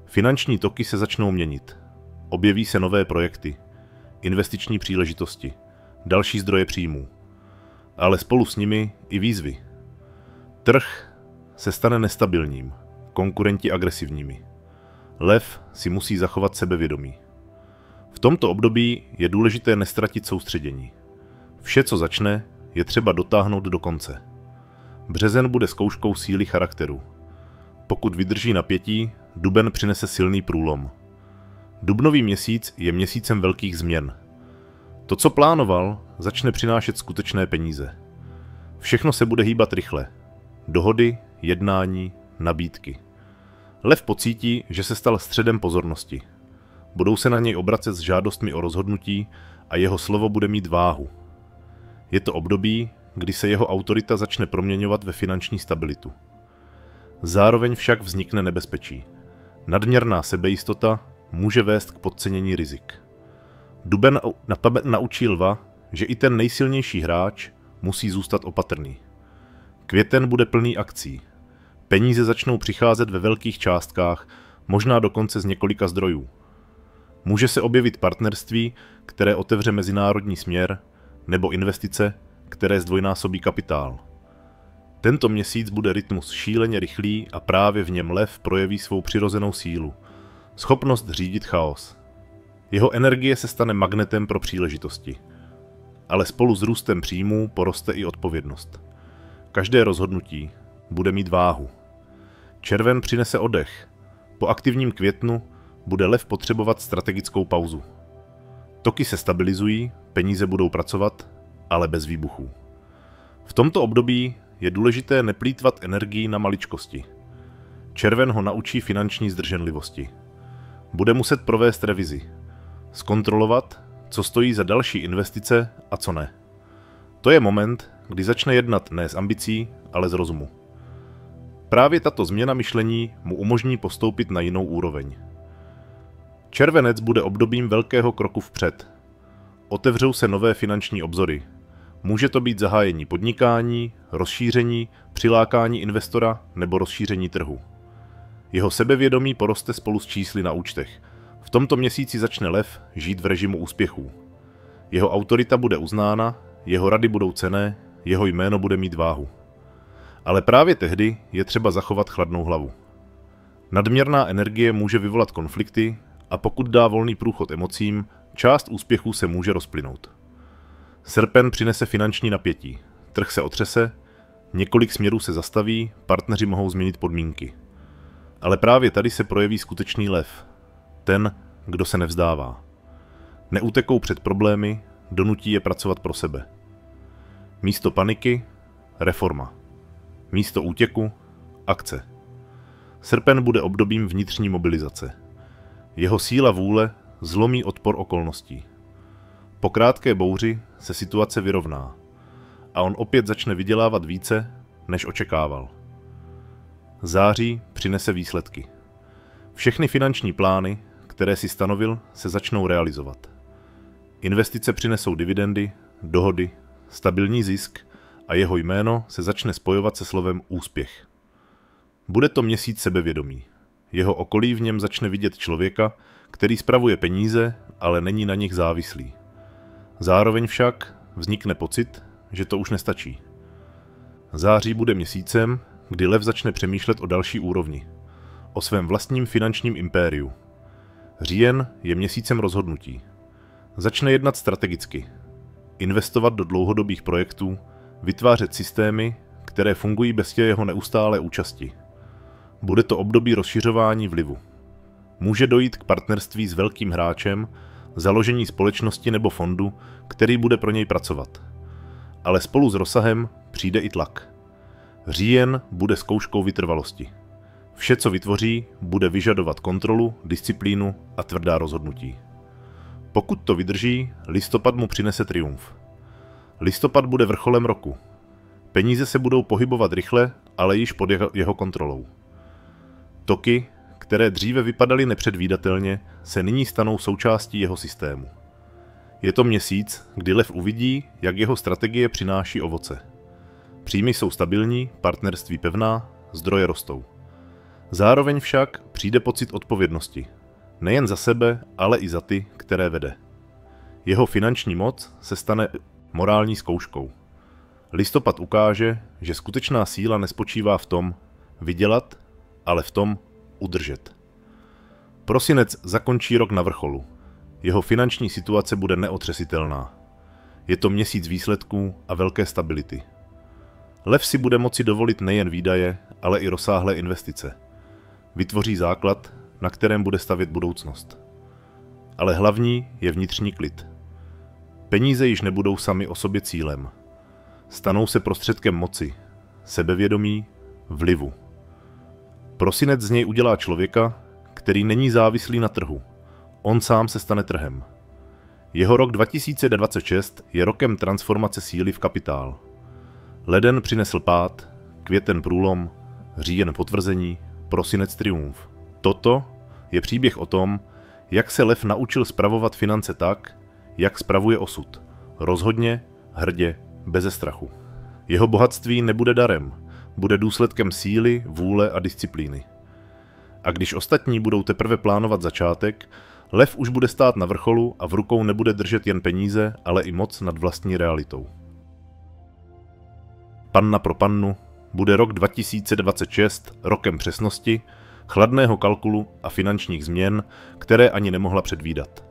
Finanční toky se začnou měnit. Objeví se nové projekty, investiční příležitosti, další zdroje příjmů. Ale spolu s nimi i výzvy. Trh se stane nestabilním, konkurenti agresivními. Lev si musí zachovat sebevědomí. V tomto období je důležité nestratit soustředění. Vše, co začne, je třeba dotáhnout do konce. Březen bude zkouškou síly charakteru. Pokud vydrží napětí, duben přinese silný průlom. Dubnový měsíc je měsícem velkých změn. To, co plánoval, začne přinášet skutečné peníze. Všechno se bude hýbat rychle. Dohody, jednání, nabídky. Lev pocítí, že se stal středem pozornosti. Budou se na něj obracet s žádostmi o rozhodnutí a jeho slovo bude mít váhu. Je to období, kdy se jeho autorita začne proměňovat ve finanční stabilitu. Zároveň však vznikne nebezpečí. Nadměrná sebejistota může vést k podcenění rizik. Duben naučí lva, že i ten nejsilnější hráč musí zůstat opatrný. Květen bude plný akcí. Peníze začnou přicházet ve velkých částkách, možná dokonce z několika zdrojů. Může se objevit partnerství, které otevře mezinárodní směr, nebo investice, které zdvojnásobí kapitál. Tento měsíc bude rytmus šíleně rychlý a právě v něm lev projeví svou přirozenou sílu, schopnost řídit chaos. Jeho energie se stane magnetem pro příležitosti. Ale spolu s růstem příjmů poroste i odpovědnost. Každé rozhodnutí bude mít váhu. Červen přinese oddech. Po aktivním květnu bude lev potřebovat strategickou pauzu. Toky se stabilizují, peníze budou pracovat, ale bez výbuchů. V tomto období je důležité neplýtvat energií na maličkosti. Červen ho naučí finanční zdrženlivosti. Bude muset provést revizi. Zkontrolovat, co stojí za další investice a co ne. To je moment, kdy začne jednat ne z ambicí, ale z rozumu. Právě tato změna myšlení mu umožní postoupit na jinou úroveň. Červenec bude obdobím velkého kroku vpřed. Otevřou se nové finanční obzory. Může to být zahájení podnikání, rozšíření, přilákání investora nebo rozšíření trhu. Jeho sebevědomí poroste spolu s čísly na účtech. V tomto měsíci začne lev žít v režimu úspěchů. Jeho autorita bude uznána, jeho rady budou cenné, jeho jméno bude mít váhu. Ale právě tehdy je třeba zachovat chladnou hlavu. Nadměrná energie může vyvolat konflikty a pokud dá volný průchod emocím, část úspěchů se může rozplynout. Srpen přinese finanční napětí, trh se otřese, několik směrů se zastaví, partneři mohou změnit podmínky. Ale právě tady se projeví skutečný lev. Ten, kdo se nevzdává. Neutekou před problémy, donutí je pracovat pro sebe. Místo paniky, reforma. Místo útěku, akce. Srpen bude obdobím vnitřní mobilizace. Jeho síla vůle zlomí odpor okolností. Po krátké bouři se situace vyrovná a on opět začne vydělávat více, než očekával. Září přinese výsledky. Všechny finanční plány, které si stanovil, se začnou realizovat. Investice přinesou dividendy, dohody, stabilní zisk a jeho jméno se začne spojovat se slovem úspěch. Bude to měsíc sebevědomí. Jeho okolí v něm začne vidět člověka, který spravuje peníze, ale není na nich závislý. Zároveň však vznikne pocit, že to už nestačí. Září bude měsícem, kdy lev začne přemýšlet o další úrovni. O svém vlastním finančním impériu. Říjen je měsícem rozhodnutí. Začne jednat strategicky. Investovat do dlouhodobých projektů, vytvářet systémy, které fungují bez jeho neustálé účasti. Bude to období rozšiřování vlivu. Může dojít k partnerství s velkým hráčem, založení společnosti nebo fondu, který bude pro něj pracovat. Ale spolu s rozsahem přijde i tlak. Říjen bude zkouškou vytrvalosti. Vše, co vytvoří, bude vyžadovat kontrolu, disciplínu a tvrdá rozhodnutí. Pokud to vydrží, listopad mu přinese triumf. Listopad bude vrcholem roku. Peníze se budou pohybovat rychle, ale již pod jeho kontrolou. Toky, které dříve vypadaly nepředvídatelně, se nyní stanou součástí jeho systému. Je to měsíc, kdy lev uvidí, jak jeho strategie přináší ovoce. Příjmy jsou stabilní, partnerství pevná, zdroje rostou. Zároveň však přijde pocit odpovědnosti. Nejen za sebe, ale i za ty, které vede. Jeho finanční moc se stane morální zkouškou. Listopad ukáže, že skutečná síla nespočívá v tom vydělat, ale v tom udržet. Prosinec zakončí rok na vrcholu. Jeho finanční situace bude neotřesitelná. Je to měsíc výsledků a velké stability. Lev si bude moci dovolit nejen výdaje, ale i rozsáhlé investice. Vytvoří základ, na kterém bude stavět budoucnost. Ale hlavní je vnitřní klid. Peníze již nebudou sami o sobě cílem. Stanou se prostředkem moci, sebevědomí, vlivu. Prosinec z něj udělá člověka, který není závislý na trhu. On sám se stane trhem. Jeho rok 2026 je rokem transformace síly v kapitál. Leden přinesl pád, květen průlom, říjen potvrzení, prosinec triumf. Toto je příběh o tom, jak se lev naučil spravovat finance tak, jak spravuje osud. Rozhodně, hrdě, beze strachu. Jeho bohatství nebude darem, bude důsledkem síly, vůle a disciplíny. A když ostatní budou teprve plánovat začátek, lev už bude stát na vrcholu a v rukou nebude držet jen peníze, ale i moc nad vlastní realitou. Panna pro pannu bude rok 2026 rokem přesnosti, chladného kalkulu a finančních změn, které ani nemohla předvídat.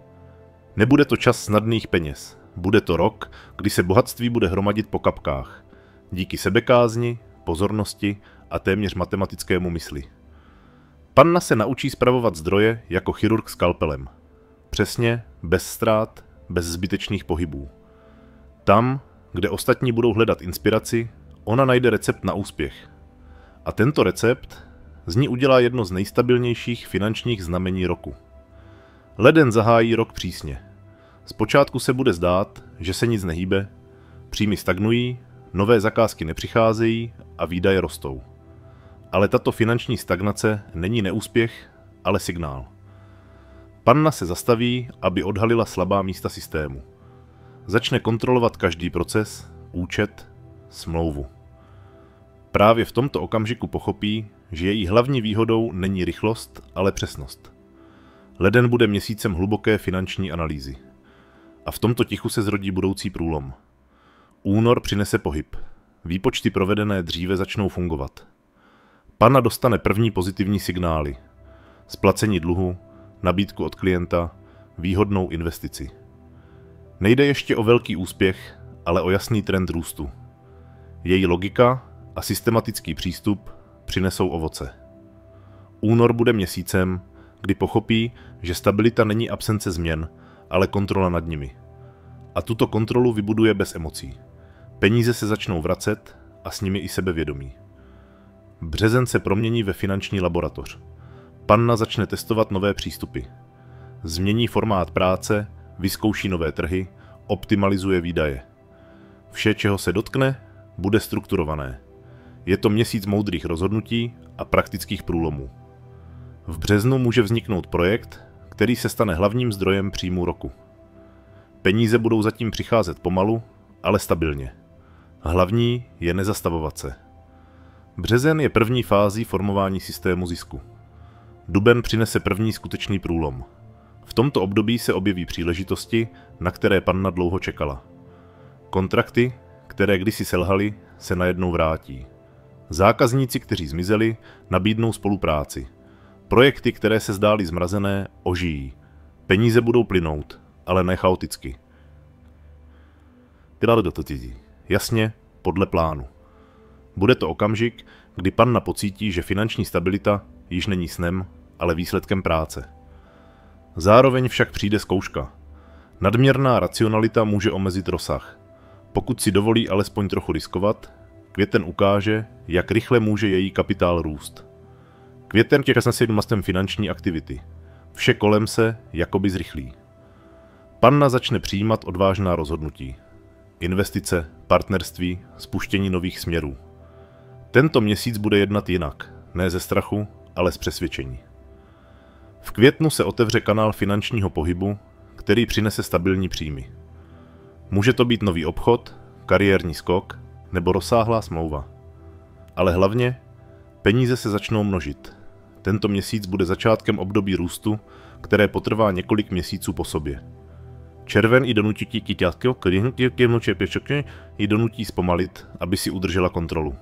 Nebude to čas snadných peněz, bude to rok, kdy se bohatství bude hromadit po kapkách, díky sebekázni, pozornosti a téměř matematickému mysli. Panna se naučí spravovat zdroje jako chirurg skalpelem. Přesně, bez ztrát, bez zbytečných pohybů. Tam, kde ostatní budou hledat inspiraci, ona najde recept na úspěch. A tento recept z ní udělá jedno z nejstabilnějších finančních znamení roku. Leden zahájí rok přísně. Zpočátku se bude zdát, že se nic nehýbe, příjmy stagnují, nové zakázky nepřicházejí a výdaje rostou. Ale tato finanční stagnace není neúspěch, ale signál. Panna se zastaví, aby odhalila slabá místa systému. Začne kontrolovat každý proces, účet, smlouvu. Právě v tomto okamžiku pochopí, že její hlavní výhodou není rychlost, ale přesnost. Leden bude měsícem hluboké finanční analýzy. A v tomto tichu se zrodí budoucí průlom. Únor přinese pohyb. Výpočty provedené dříve začnou fungovat. Panna dostane první pozitivní signály. Splacení dluhu, nabídku od klienta, výhodnou investici. Nejde ještě o velký úspěch, ale o jasný trend růstu. Její logika a systematický přístup přinesou ovoce. Únor bude měsícem, kdy pochopí, že stabilita není absence změn, ale kontrola nad nimi. A tuto kontrolu vybuduje bez emocí. Peníze se začnou vracet a s nimi i sebevědomí. Březen se promění ve finanční laboratoř. Panna začne testovat nové přístupy. Změní formát práce, vyzkouší nové trhy, optimalizuje výdaje. Vše, čeho se dotkne, bude strukturované. Je to měsíc moudrých rozhodnutí a praktických průlomů. V březnu může vzniknout projekt, který se stane hlavním zdrojem příjmů roku. Peníze budou zatím přicházet pomalu, ale stabilně. Hlavní je nezastavovat se. Březen je první fází formování systému zisku. Duben přinese první skutečný průlom. V tomto období se objeví příležitosti, na které panna dlouho čekala. Kontrakty, které kdysi selhaly, se najednou vrátí. Zákazníci, kteří zmizeli, nabídnou spolupráci. Projekty, které se zdály zmrazené, ožijí. Peníze budou plynout, ale ne chaoticky. Jasně, podle plánu. Bude to okamžik, kdy panna pocítí, že finanční stabilita již není snem, ale výsledkem práce. Zároveň však přijde zkouška. Nadměrná racionalita může omezit rozsah. Pokud si dovolí alespoň trochu riskovat, Květen ukáže, jak rychle může její kapitál růst. Květen těká se mastem finanční aktivity. Vše kolem se jakoby zrychlí. Panna začne přijímat odvážná rozhodnutí. Investice, partnerství, spuštění nových směrů. Tento měsíc bude jednat jinak, ne ze strachu, ale z přesvědčení. V květnu se otevře kanál finančního pohybu, který přinese stabilní příjmy. Může to být nový obchod, kariérní skok nebo rozsáhlá smlouva. Ale hlavně, peníze se začnou množit. Tento měsíc bude začátkem období růstu, které potrvá několik měsíců po sobě. Červen ji donutí zpomalit, aby si udržela kontrolu.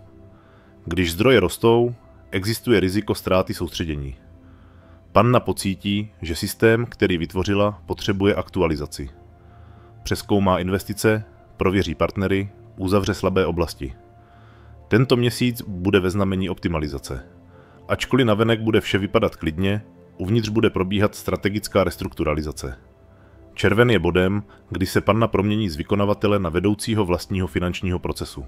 Když zdroje rostou, existuje riziko ztráty soustředění. Panna pocítí, že systém, který vytvořila, potřebuje aktualizaci. Přezkoumá investice, prověří partnery, uzavře slabé oblasti. Tento měsíc bude ve znamení optimalizace. Ačkoliv navenek bude vše vypadat klidně, uvnitř bude probíhat strategická restrukturalizace. Červen je bodem, kdy se panna promění z vykonavatele na vedoucího vlastního finančního procesu.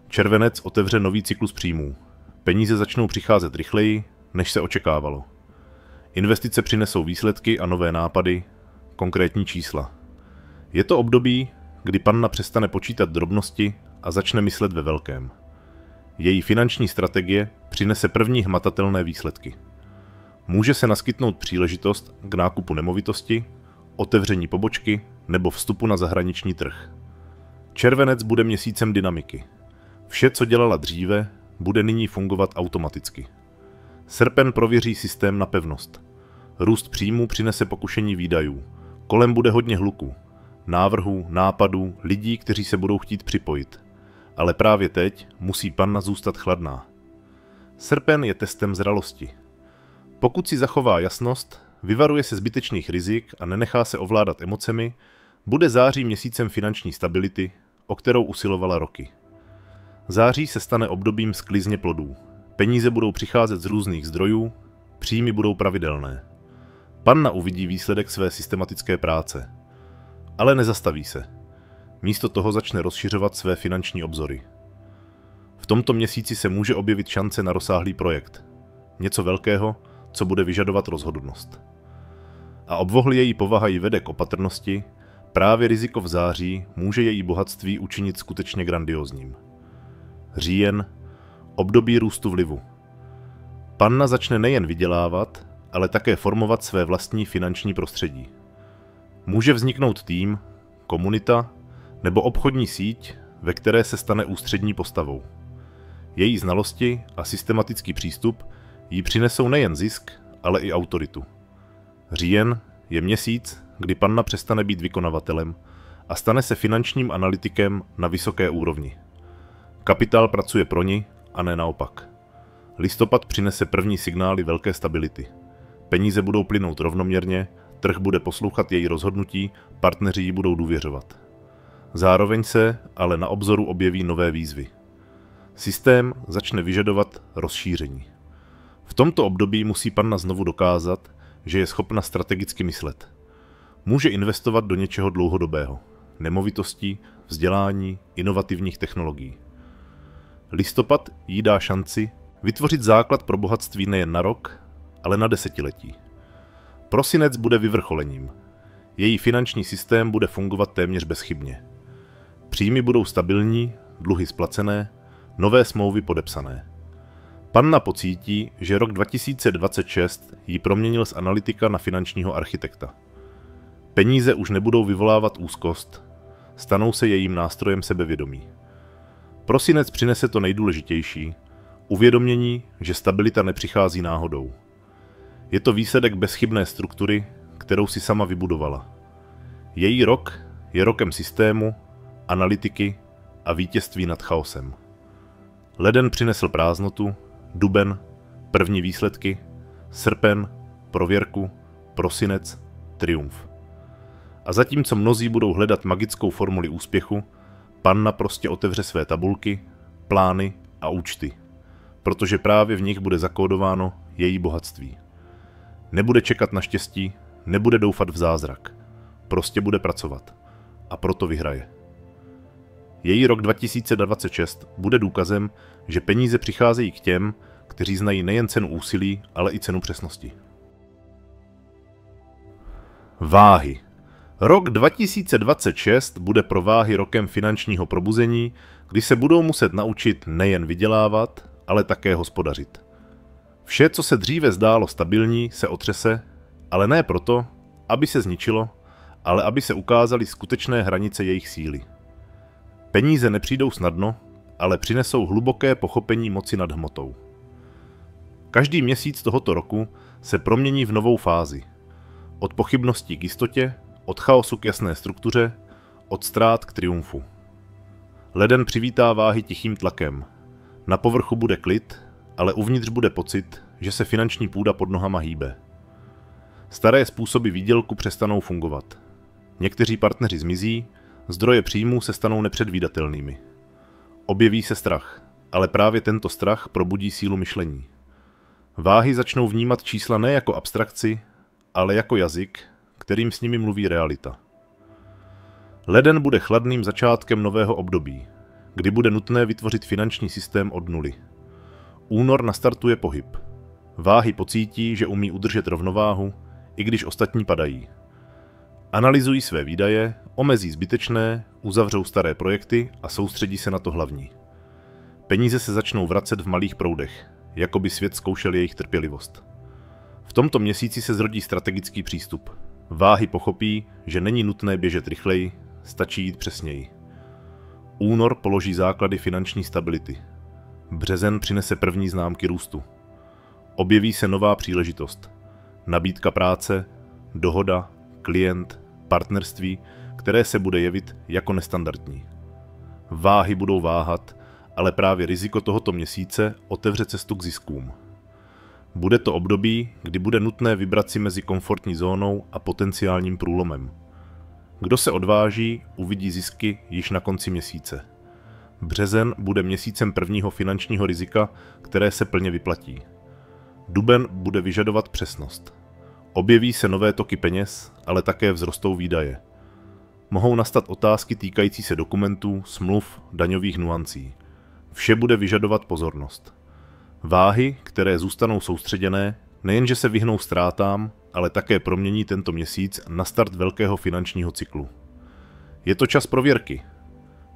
Červenec otevře nový cyklus příjmů. Peníze začnou přicházet rychleji, než se očekávalo. Investice přinesou výsledky a nové nápady, konkrétní čísla. Je to období, kdy panna přestane počítat drobnosti a začne myslet ve velkém. Její finanční strategie přinese první hmatatelné výsledky. Může se naskytnout příležitost k nákupu nemovitosti, otevření pobočky nebo vstupu na zahraniční trh. Červenec bude měsícem dynamiky. Vše, co dělala dříve, bude nyní fungovat automaticky. Srpen prověří systém na pevnost. Růst příjmů přinese pokušení výdajů. Kolem bude hodně hluku, návrhů, nápadů, lidí, kteří se budou chtít připojit. Ale právě teď musí panna zůstat chladná. Srpen je testem zralosti. Pokud si zachová jasnost, vyvaruje se zbytečných rizik a nenechá se ovládat emocemi, bude září měsícem finanční stability, o kterou usilovala roky. Září se stane obdobím sklizně plodů. Peníze budou přicházet z různých zdrojů, příjmy budou pravidelné. Panna uvidí výsledek své systematické práce. Ale nezastaví se. Místo toho začne rozšiřovat své finanční obzory. V tomto měsíci se může objevit šance na rozsáhlý projekt. Něco velkého, co bude vyžadovat rozhodnost. A obvohl její povaha ji vede k opatrnosti, právě riziko v září může její bohatství učinit skutečně grandiózním. Říjen, období růstu vlivu. Panna začne nejen vydělávat, ale také formovat své vlastní finanční prostředí. Může vzniknout tým, komunita nebo obchodní síť, ve které se stane ústřední postavou. Její znalosti a systematický přístup jí přinesou nejen zisk, ale i autoritu. Říjen je měsíc, kdy panna přestane být vykonavatelem a stane se finančním analytikem na vysoké úrovni. Kapitál pracuje pro ni a ne naopak. Listopad přinese první signály velké stability. Peníze budou plynout rovnoměrně, trh bude poslouchat její rozhodnutí, partneři jí budou důvěřovat. Zároveň se ale na obzoru objeví nové výzvy. Systém začne vyžadovat rozšíření. V tomto období musí panna znovu dokázat, že je schopna strategicky myslet. Může investovat do něčeho dlouhodobého, nemovitostí, vzdělání, inovativních technologií. Listopad jí dá šanci vytvořit základ pro bohatství nejen na rok, ale na desetiletí. Prosinec bude vyvrcholením. Její finanční systém bude fungovat téměř bezchybně. Příjmy budou stabilní, dluhy splacené, nové smlouvy podepsané. Panna pocítí, že rok 2026 ji proměnil z analytika na finančního architekta. Peníze už nebudou vyvolávat úzkost, stanou se jejím nástrojem sebevědomí. Prosinec přinese to nejdůležitější, uvědomění, že stabilita nepřichází náhodou. Je to výsledek bezchybné struktury, kterou si sama vybudovala. Její rok je rokem systému, analytiky a vítězství nad chaosem. Leden přinesl prázdnotu, duben, první výsledky, srpen, prověrku, prosinec, triumf. A zatímco mnozí budou hledat magickou formuli úspěchu, panna prostě otevře své tabulky, plány a účty, protože právě v nich bude zakódováno její bohatství. Nebude čekat na štěstí, nebude doufat v zázrak, prostě bude pracovat a proto vyhraje. Její rok 2026 bude důkazem, že peníze přicházejí k těm, kteří znají nejen cenu úsilí, ale i cenu přesnosti. Váhy. Rok 2026 bude pro váhy rokem finančního probuzení, kdy se budou muset naučit nejen vydělávat, ale také hospodařit. Vše, co se dříve zdálo stabilní, se otřese, ale ne proto, aby se zničilo, ale aby se ukázaly skutečné hranice jejich síly. Peníze nepřijdou snadno, ale přinesou hluboké pochopení moci nad hmotou. Každý měsíc tohoto roku se promění v novou fázi. Od pochybností k jistotě, od chaosu k jasné struktuře, od ztrát k triumfu. Leden přivítá váhy tichým tlakem. Na povrchu bude klid, ale uvnitř bude pocit, že se finanční půda pod nohama hýbe. Staré způsoby výdělku přestanou fungovat. Někteří partneři zmizí, zdroje příjmů se stanou nepředvídatelnými. Objeví se strach, ale právě tento strach probudí sílu myšlení. Váhy začnou vnímat čísla ne jako abstrakci, ale jako jazyk, kterým s nimi mluví realita. Leden bude chladným začátkem nového období, kdy bude nutné vytvořit finanční systém od nuly. Únor nastartuje pohyb. Váhy pocítí, že umí udržet rovnováhu, i když ostatní padají. Analyzují své výdaje, omezí zbytečné, uzavřou staré projekty a soustředí se na to hlavní. Peníze se začnou vracet v malých proudech, jako by svět zkoušel jejich trpělivost. V tomto měsíci se zrodí strategický přístup. Váhy pochopí, že není nutné běžet rychleji, stačí jít přesněji. Únor položí základy finanční stability. Březen přinese první známky růstu. Objeví se nová příležitost. Nabídka práce, dohoda, klient, partnerství, které se bude jevit jako nestandardní. Váhy budou váhat, ale právě riziko tohoto měsíce otevře cestu k ziskům. Bude to období, kdy bude nutné vybrat si mezi komfortní zónou a potenciálním průlomem. Kdo se odváží, uvidí zisky již na konci měsíce. Březen bude měsícem prvního finančního rizika, které se plně vyplatí. Duben bude vyžadovat přesnost. Objeví se nové toky peněz, ale také vzrostou výdaje. Mohou nastat otázky týkající se dokumentů, smluv, daňových nuancí. Vše bude vyžadovat pozornost. Váhy, které zůstanou soustředěné, nejenže se vyhnou ztrátám, ale také promění tento měsíc na start velkého finančního cyklu. Je to čas prověrky.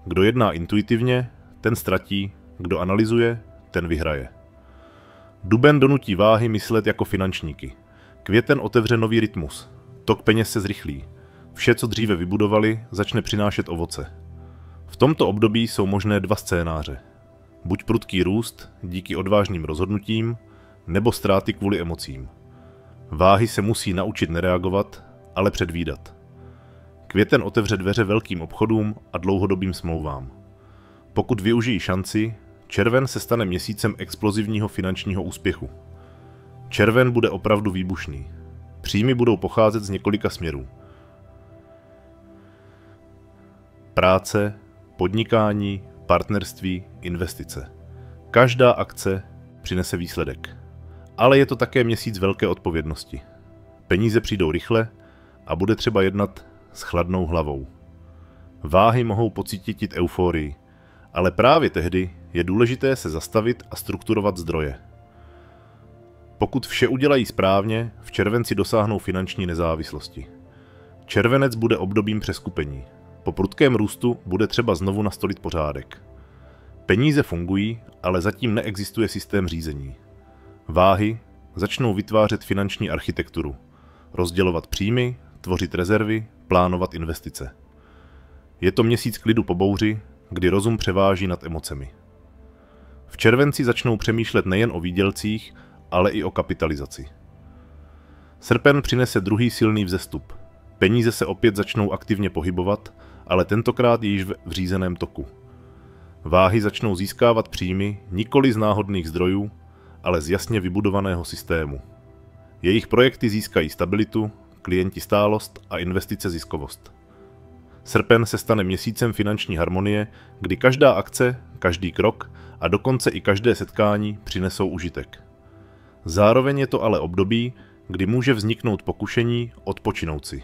Kdo jedná intuitivně, ten ztratí, kdo analyzuje, ten vyhraje. Duben donutí váhy myslet jako finančníky. Květen otevře nový rytmus. Tok peněz se zrychlí. Vše, co dříve vybudovali, začne přinášet ovoce. V tomto období jsou možné dva scénáře. Buď prudký růst díky odvážným rozhodnutím, nebo ztráty kvůli emocím. Váhy se musí naučit nereagovat, ale předvídat. Květen otevře dveře velkým obchodům a dlouhodobým smlouvám. Pokud využijí šanci, červen se stane měsícem explozivního finančního úspěchu. Červen bude opravdu výbušný. Příjmy budou pocházet z několika směrů. Práce, podnikání, partnerství, investice. Každá akce přinese výsledek. Ale je to také měsíc velké odpovědnosti. Peníze přijdou rychle a bude třeba jednat s chladnou hlavou. Váhy mohou pocítit euforii, ale právě tehdy je důležité se zastavit a strukturovat zdroje. Pokud vše udělají správně, v červenci dosáhnou finanční nezávislosti. Červenec bude obdobím přeskupení. Po prudkém růstu bude třeba znovu nastolit pořádek. Peníze fungují, ale zatím neexistuje systém řízení. Váhy začnou vytvářet finanční architekturu, rozdělovat příjmy, tvořit rezervy, plánovat investice. Je to měsíc klidu po bouři, kdy rozum převáží nad emocemi. V červenci začnou přemýšlet nejen o výdělcích, ale i o kapitalizaci. Srpen přinese druhý silný vzestup. Peníze se opět začnou aktivně pohybovat, ale tentokrát již v řízeném toku. Váhy začnou získávat příjmy nikoli z náhodných zdrojů, ale z jasně vybudovaného systému. Jejich projekty získají stabilitu, klienti stálost a investice ziskovost. Srpen se stane měsícem finanční harmonie, kdy každá akce, každý krok a dokonce i každé setkání přinesou užitek. Zároveň je to ale období, kdy může vzniknout pokušení odpočinout si.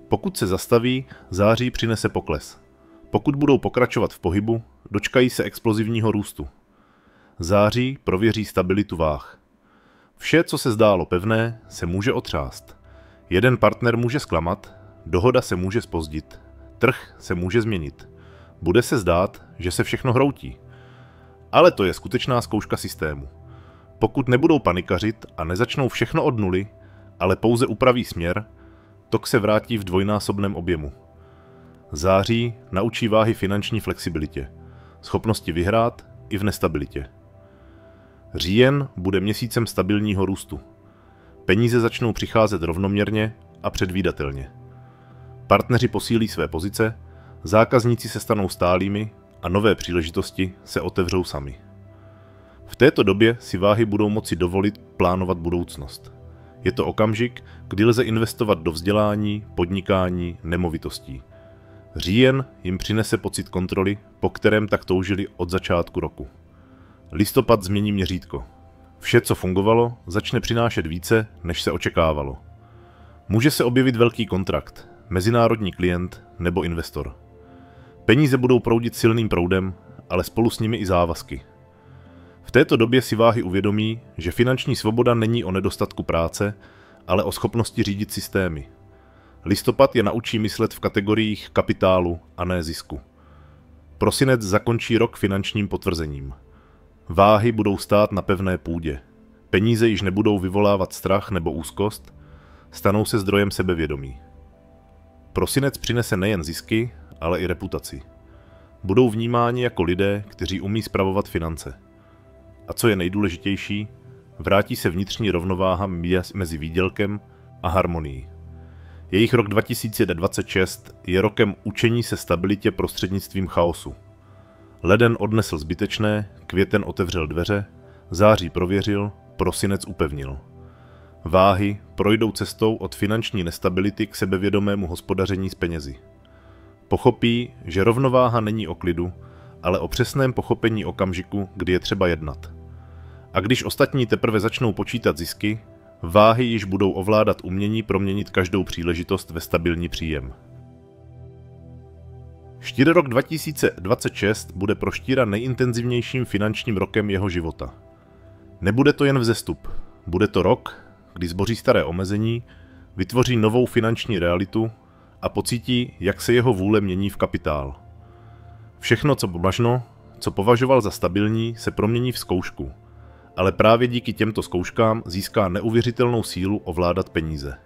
Pokud se zastaví, září přinese pokles. Pokud budou pokračovat v pohybu, dočkají se explozivního růstu. Září prověří stabilitu váh. Vše, co se zdálo pevné, se může otřást. Jeden partner může zklamat, dohoda se může zpozdit, trh se může změnit. Bude se zdát, že se všechno hroutí. Ale to je skutečná zkouška systému. Pokud nebudou panikařit a nezačnou všechno od nuly, ale pouze upraví směr, tok se vrátí v dvojnásobném objemu. Září naučí váhy finanční flexibilitě, schopnosti vyhrát i v nestabilitě. Říjen bude měsícem stabilního růstu. Peníze začnou přicházet rovnoměrně a předvídatelně. Partneři posílí své pozice, zákazníci se stanou stálými a nové příležitosti se otevřou sami. V této době si váhy budou moci dovolit plánovat budoucnost. Je to okamžik, kdy lze investovat do vzdělání, podnikání, nemovitostí. Říjen jim přinese pocit kontroly, po kterém tak toužili od začátku roku. Listopad změní měřítko. Vše, co fungovalo, začne přinášet více, než se očekávalo. Může se objevit velký kontrakt, mezinárodní klient nebo investor. Peníze budou proudit silným proudem, ale spolu s nimi i závazky. V této době si váhy uvědomí, že finanční svoboda není o nedostatku práce, ale o schopnosti řídit systémy. Listopad je naučí myslet v kategoriích kapitálu a ne zisku. Prosinec zakončí rok finančním potvrzením. Váhy budou stát na pevné půdě. Peníze již nebudou vyvolávat strach nebo úzkost, stanou se zdrojem sebevědomí. Prosinec přinese nejen zisky, ale i reputaci. Budou vnímáni jako lidé, kteří umí spravovat finance. A co je nejdůležitější, vrátí se vnitřní rovnováha mezi výdělkem a harmonií. Jejich rok 2026 je rokem učení se stabilitě prostřednictvím chaosu. Leden odnesl zbytečné, květen otevřel dveře, září prověřil, prosinec upevnil. Váhy projdou cestou od finanční nestability k sebevědomému hospodaření s penězi. Pochopí, že rovnováha není o klidu, ale o přesném pochopení okamžiku, kdy je třeba jednat. A když ostatní teprve začnou počítat zisky, váhy již budou ovládat umění proměnit každou příležitost ve stabilní příjem. Štírorok 2026 bude pro Štíra nejintenzivnějším finančním rokem jeho života. Nebude to jen vzestup, bude to rok, kdy zboří staré omezení, vytvoří novou finanční realitu a pocítí, jak se jeho vůle mění v kapitál. Všechno, co považoval za stabilní, se promění v zkoušku, ale právě díky těmto zkouškám získá neuvěřitelnou sílu ovládat peníze.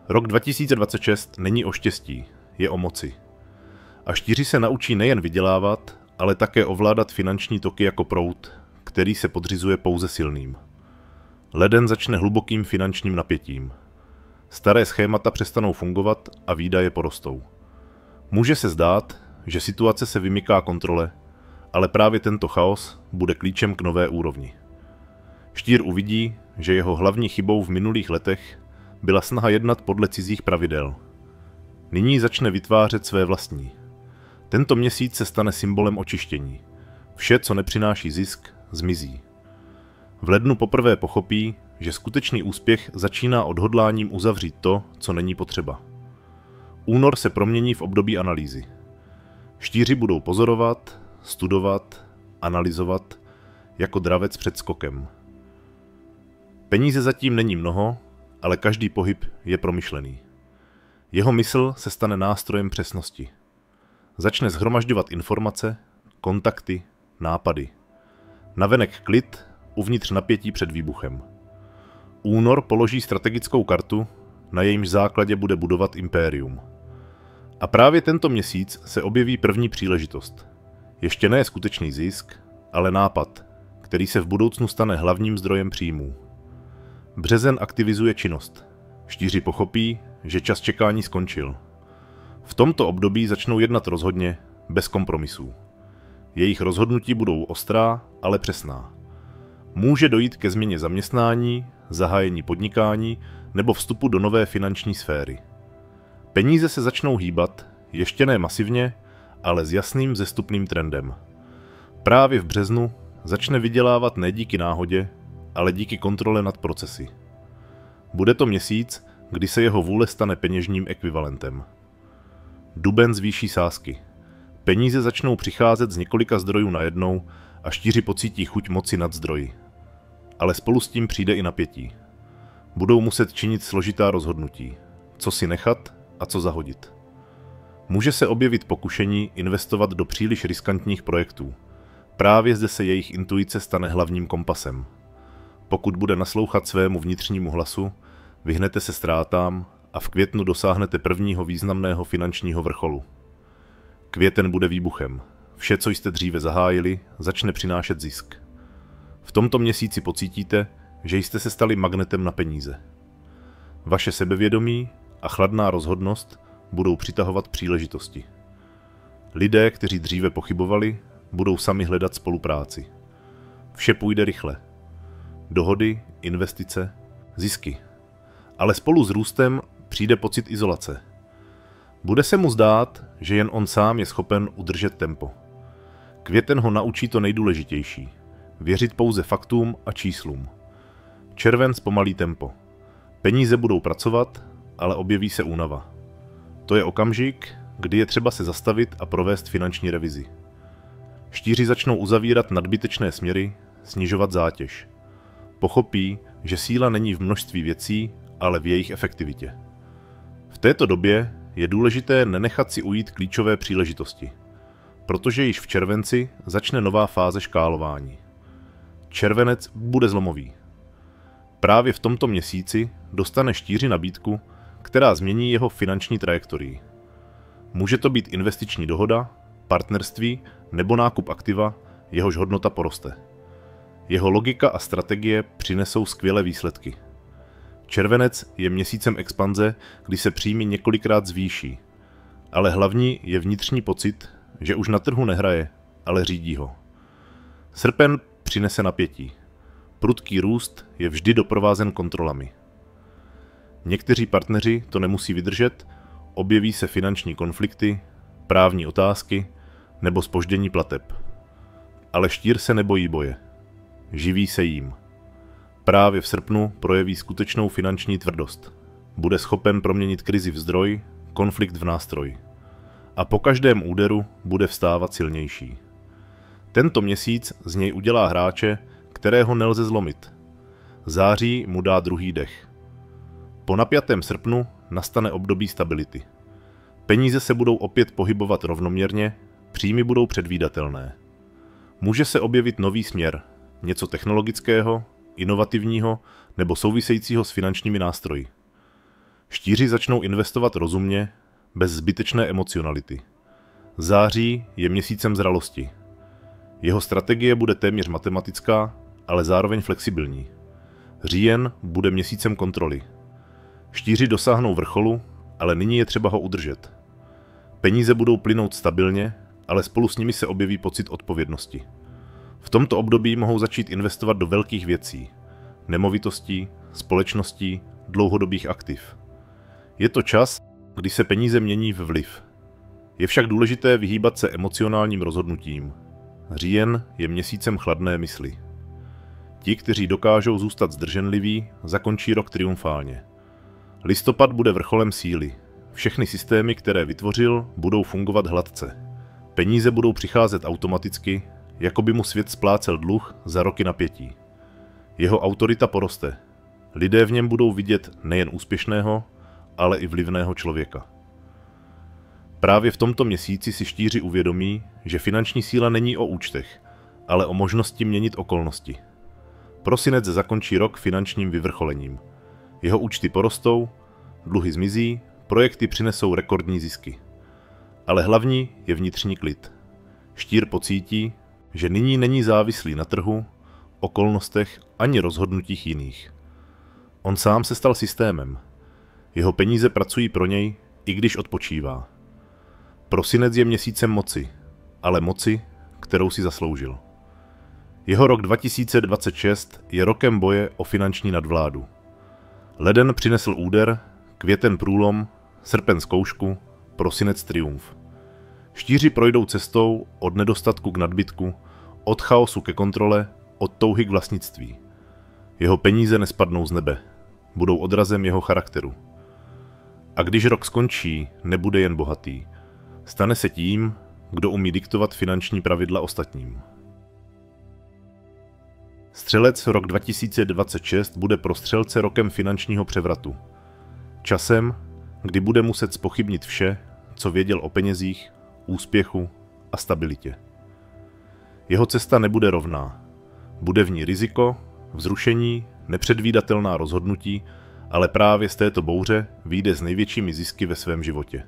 Rok 2026 není o štěstí, je o moci. A Štíři se naučí nejen vydělávat, ale také ovládat finanční toky jako proud, který se podřizuje pouze silným. Leden začne hlubokým finančním napětím. Staré schémata přestanou fungovat a výdaje porostou. Může se zdát, že situace se vymyká kontrole, ale právě tento chaos bude klíčem k nové úrovni. Štír uvidí, že jeho hlavní chybou v minulých letech byla snaha jednat podle cizích pravidel. Nyní začne vytvářet své vlastní. Tento měsíc se stane symbolem očištění. Vše, co nepřináší zisk, zmizí. V lednu poprvé pochopí, že skutečný úspěch začíná odhodláním uzavřít to, co není potřeba. Únor se promění v období analýzy. Štíři budou pozorovat, studovat, analyzovat, jako dravec před skokem. Peníze zatím není mnoho, ale každý pohyb je promyšlený. Jeho mysl se stane nástrojem přesnosti. Začne shromažďovat informace, kontakty, nápady. Navenek klid, uvnitř napětí před výbuchem. Únor položí strategickou kartu, na jejímž základě bude budovat impérium. A právě tento měsíc se objeví první příležitost. Ještě ne skutečný zisk, ale nápad, který se v budoucnu stane hlavním zdrojem příjmů. Březen aktivizuje činnost. Štíři pochopí, že čas čekání skončil. V tomto období začnou jednat rozhodně, bez kompromisů. Jejich rozhodnutí budou ostrá, ale přesná. Může dojít ke změně zaměstnání, zahájení podnikání nebo vstupu do nové finanční sféry. Peníze se začnou hýbat, ještě ne masivně, ale s jasným vzestupným trendem. Právě v březnu začne vydělávat ne díky náhodě, ale díky kontrole nad procesy. Bude to měsíc, kdy se jeho vůle stane peněžním ekvivalentem. Duben zvýší sázky. Peníze začnou přicházet z několika zdrojů najednou a štíři pocítí chuť moci nad zdroji. Ale spolu s tím přijde i napětí. Budou muset činit složitá rozhodnutí, co si nechat a co zahodit. Může se objevit pokušení investovat do příliš riskantních projektů. Právě zde se jejich intuice stane hlavním kompasem. Pokud bude naslouchat svému vnitřnímu hlasu, vyhnete se ztrátám a v květnu dosáhnete prvního významného finančního vrcholu. Květen bude výbuchem. Vše, co jste dříve zahájili, začne přinášet zisk. V tomto měsíci pocítíte, že jste se stali magnetem na peníze. Vaše sebevědomí a chladná rozhodnost budou přitahovat příležitosti. Lidé, kteří dříve pochybovali, budou sami hledat spolupráci. Vše půjde rychle. Dohody, investice, zisky. Ale spolu s růstem přijde pocit izolace. Bude se mu zdát, že jen on sám je schopen udržet tempo. Květen ho naučí to nejdůležitější. Věřit pouze faktům a číslům. Červen zpomalí tempo. Peníze budou pracovat, ale objeví se únava. To je okamžik, kdy je třeba se zastavit a provést finanční revizi. Štíři začnou uzavírat nadbytečné směry, snižovat zátěž. Pochopí, že síla není v množství věcí, ale v jejich efektivitě. V této době je důležité nenechat si ujít klíčové příležitosti, protože již v červenci začne nová fáze škálování. Červenec bude zlomový. Právě v tomto měsíci dostane štíři nabídku, která změní jeho finanční trajektorii. Může to být investiční dohoda, partnerství nebo nákup aktiva, jehož hodnota poroste. Jeho logika a strategie přinesou skvělé výsledky. Červenec je měsícem expanze, kdy se příjmy několikrát zvýší, ale hlavní je vnitřní pocit, že už na trhu nehraje, ale řídí ho. Srpen přinese napětí. Prudký růst je vždy doprovázen kontrolami. Někteří partneři to nemusí vydržet, objeví se finanční konflikty, právní otázky nebo zpoždění plateb. Ale štír se nebojí boje. Živí se jím. Právě v srpnu projeví skutečnou finanční tvrdost. Bude schopen proměnit krizi v zdroj, konflikt v nástroj. A po každém úderu bude vstávat silnější. Tento měsíc z něj udělá hráče, kterého nelze zlomit. Září mu dá druhý dech. Po napjatém srpnu nastane období stability. Peníze se budou opět pohybovat rovnoměrně, příjmy budou předvídatelné. Může se objevit nový směr, něco technologického, inovativního nebo souvisejícího s finančními nástroji. Štíři začnou investovat rozumně, bez zbytečné emocionality. Září je měsícem zralosti. Jeho strategie bude téměř matematická, ale zároveň flexibilní. Říjen bude měsícem kontroly. Štíři dosáhnou vrcholu, ale nyní je třeba ho udržet. Peníze budou plynout stabilně, ale spolu s nimi se objeví pocit odpovědnosti. V tomto období mohou začít investovat do velkých věcí, nemovitostí, společností, dlouhodobých aktiv. Je to čas, kdy se peníze mění v vliv. Je však důležité vyhýbat se emocionálním rozhodnutím. Říjen je měsícem chladné mysli. Ti, kteří dokážou zůstat zdrženliví, zakončí rok triumfálně. Listopad bude vrcholem síly. Všechny systémy, které vytvořil, budou fungovat hladce. Peníze budou přicházet automaticky, jako by mu svět splácel dluh za roky napětí. Jeho autorita poroste. Lidé v něm budou vidět nejen úspěšného, ale i vlivného člověka. Právě v tomto měsíci si štíři uvědomí, že finanční síla není o účtech, ale o možnosti měnit okolnosti. Prosinec zakončí rok finančním vyvrcholením. Jeho účty porostou, dluhy zmizí, projekty přinesou rekordní zisky. Ale hlavní je vnitřní klid. Štír pocítí, že nyní není závislý na trhu, okolnostech ani rozhodnutích jiných. On sám se stal systémem. Jeho peníze pracují pro něj, i když odpočívá. Prosinec je měsícem moci, ale moci, kterou si zasloužil. Jeho rok 2026 je rokem boje o finanční nadvládu. Leden přinesl úder, květen průlom, srpen zkoušku, prosinec triumf. Štíři projdou cestou od nedostatku k nadbytku, od chaosu ke kontrole, od touhy k vlastnictví. Jeho peníze nespadnou z nebe, budou odrazem jeho charakteru. A když rok skončí, nebude jen bohatý. Stane se tím, kdo umí diktovat finanční pravidla ostatním. Střelec rok 2026 bude pro střelce rokem finančního převratu. Časem, kdy bude muset zpochybnit vše, co věděl o penězích, úspěchu a stabilitě. Jeho cesta nebude rovná. Bude v ní riziko, vzrušení, nepředvídatelná rozhodnutí, ale právě z této bouře vyjde s největšími zisky ve svém životě.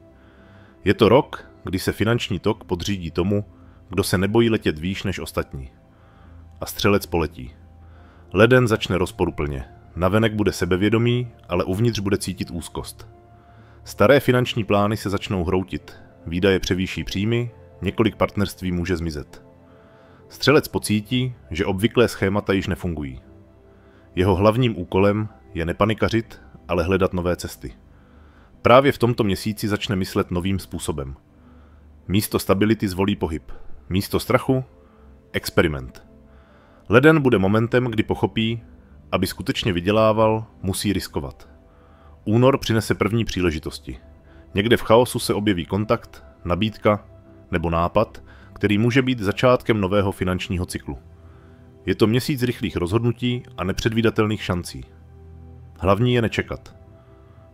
Je to rok, kdy se finanční tok podřídí tomu, kdo se nebojí letět výš než ostatní. A střelec poletí. Leden začne rozporuplně. Navenek bude sebevědomý, ale uvnitř bude cítit úzkost. Staré finanční plány se začnou hroutit, výdaje převýší příjmy, několik partnerství může zmizet. Střelec pocítí, že obvyklé schémata již nefungují. Jeho hlavním úkolem je nepanikařit, ale hledat nové cesty. Právě v tomto měsíci začne myslet novým způsobem. Místo stability zvolí pohyb. Místo strachu – experiment. Leden bude momentem, kdy pochopí, aby skutečně vydělával, musí riskovat. Únor přinese první příležitosti. Někde v chaosu se objeví kontakt, nabídka nebo nápad, který může být začátkem nového finančního cyklu. Je to měsíc rychlých rozhodnutí a nepředvídatelných šancí. Hlavní je nečekat.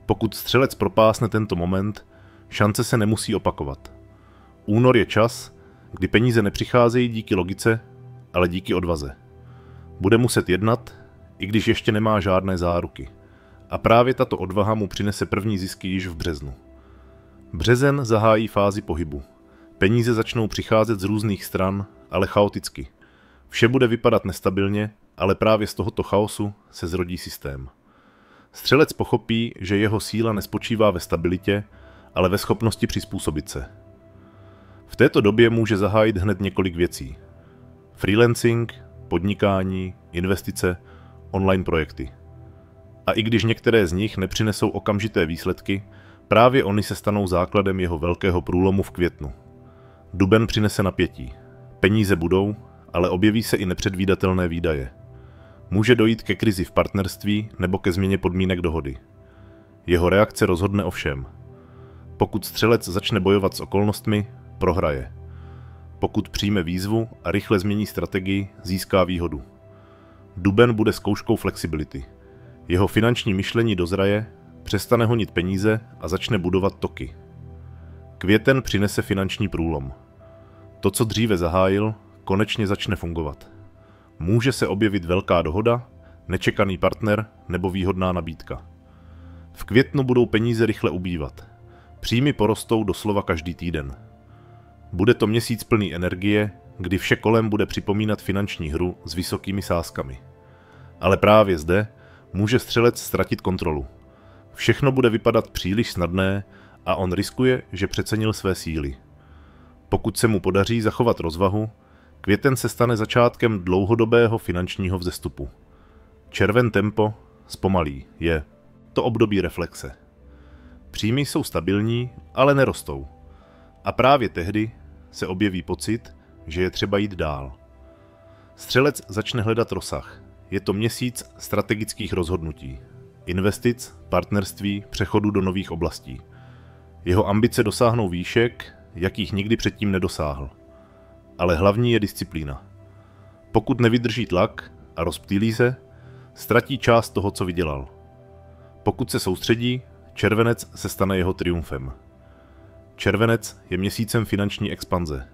Pokud střelec propásne tento moment, šance se nemusí opakovat. Únor je čas, kdy peníze nepřicházejí díky logice, ale díky odvaze. Bude muset jednat, i když ještě nemá žádné záruky. A právě tato odvaha mu přinese první zisky již v březnu. Březen zahájí fázi pohybu. Peníze začnou přicházet z různých stran, ale chaoticky. Vše bude vypadat nestabilně, ale právě z tohoto chaosu se zrodí systém. Střelec pochopí, že jeho síla nespočívá ve stabilitě, ale ve schopnosti přizpůsobit se. V této době může zahájit hned několik věcí. Freelancing, podnikání, investice, online projekty. A i když některé z nich nepřinesou okamžité výsledky, právě oni se stanou základem jeho velkého průlomu v květnu. Duben přinese napětí. Peníze budou, ale objeví se i nepředvídatelné výdaje. Může dojít ke krizi v partnerství nebo ke změně podmínek dohody. Jeho reakce rozhodne o všem. Pokud střelec začne bojovat s okolnostmi, prohraje. Pokud přijme výzvu a rychle změní strategii, získá výhodu. Duben bude zkouškou flexibility. Jeho finanční myšlení dozraje, přestane honit peníze a začne budovat toky. Květen přinese finanční průlom. To, co dříve zahájil, konečně začne fungovat. Může se objevit velká dohoda, nečekaný partner nebo výhodná nabídka. V květnu budou peníze rychle ubývat. Příjmy porostou doslova každý týden. Bude to měsíc plný energie, kdy vše kolem bude připomínat finanční hru s vysokými sázkami. Ale právě zde může střelec ztratit kontrolu. Všechno bude vypadat příliš snadné a on riskuje, že přecenil své síly. Pokud se mu podaří zachovat rozvahu, květen se stane začátkem dlouhodobého finančního vzestupu. Červen tempo zpomalí, je to období reflexe. Příjmy jsou stabilní, ale nerostou. A právě tehdy se objeví pocit, že je třeba jít dál. Střelec začne hledat rozsah. Je to měsíc strategických rozhodnutí. Investic, partnerství, přechodu do nových oblastí. Jeho ambice dosáhnou výšek, jakých nikdy předtím nedosáhl. Ale hlavní je disciplína. Pokud nevydrží tlak a rozptýlí se, ztratí část toho, co vydělal. Pokud se soustředí, červenec se stane jeho triumfem. Červenec je měsícem finanční expanze.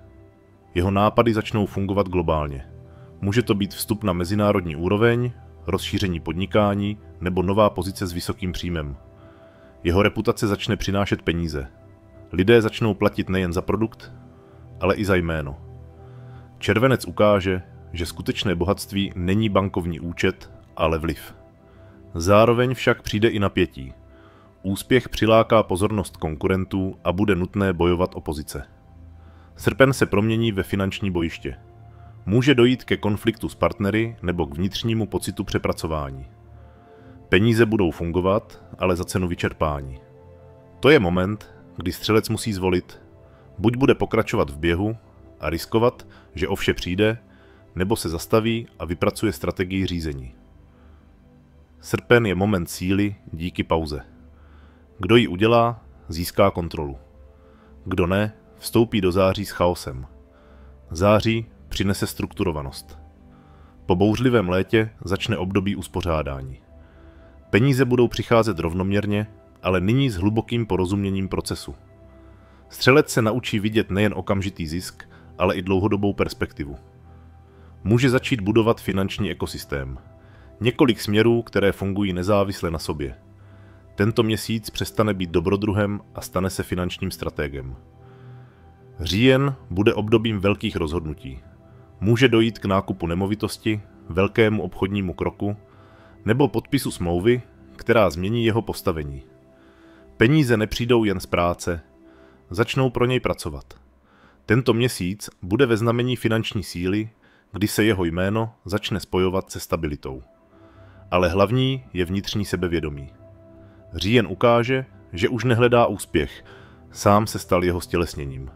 Jeho nápady začnou fungovat globálně. Může to být vstup na mezinárodní úroveň, rozšíření podnikání nebo nová pozice s vysokým příjmem. Jeho reputace začne přinášet peníze. Lidé začnou platit nejen za produkt, ale i za jméno. Červenec ukáže, že skutečné bohatství není bankovní účet, ale vliv. Zároveň však přijde i napětí. Úspěch přiláká pozornost konkurentů a bude nutné bojovat o pozice. Srpen se promění ve finanční bojiště. Může dojít ke konfliktu s partnery nebo k vnitřnímu pocitu přepracování. Peníze budou fungovat, ale za cenu vyčerpání. To je moment, kdy střelec musí zvolit, buď bude pokračovat v běhu a riskovat, že o vše přijde, nebo se zastaví a vypracuje strategii řízení. Srpen je moment síly díky pauze. Kdo ji udělá, získá kontrolu. Kdo ne, vstoupí do září s chaosem. Září přinese strukturovanost. Po bouřlivém létě začne období uspořádání. Peníze budou přicházet rovnoměrně, ale nyní s hlubokým porozuměním procesu. Střelec se naučí vidět nejen okamžitý zisk, ale i dlouhodobou perspektivu. Může začít budovat finanční ekosystém. Několik směrů, které fungují nezávisle na sobě. Tento měsíc přestane být dobrodruhem a stane se finančním stratégem. Říjen bude obdobím velkých rozhodnutí. Může dojít k nákupu nemovitosti, velkému obchodnímu kroku nebo podpisu smlouvy, která změní jeho postavení. Peníze nepřijdou jen z práce, začnou pro něj pracovat. Tento měsíc bude ve znamení finanční síly, kdy se jeho jméno začne spojovat se stabilitou. Ale hlavní je vnitřní sebevědomí. Říjen ukáže, že už nehledá úspěch, sám se stal jeho stělesněním.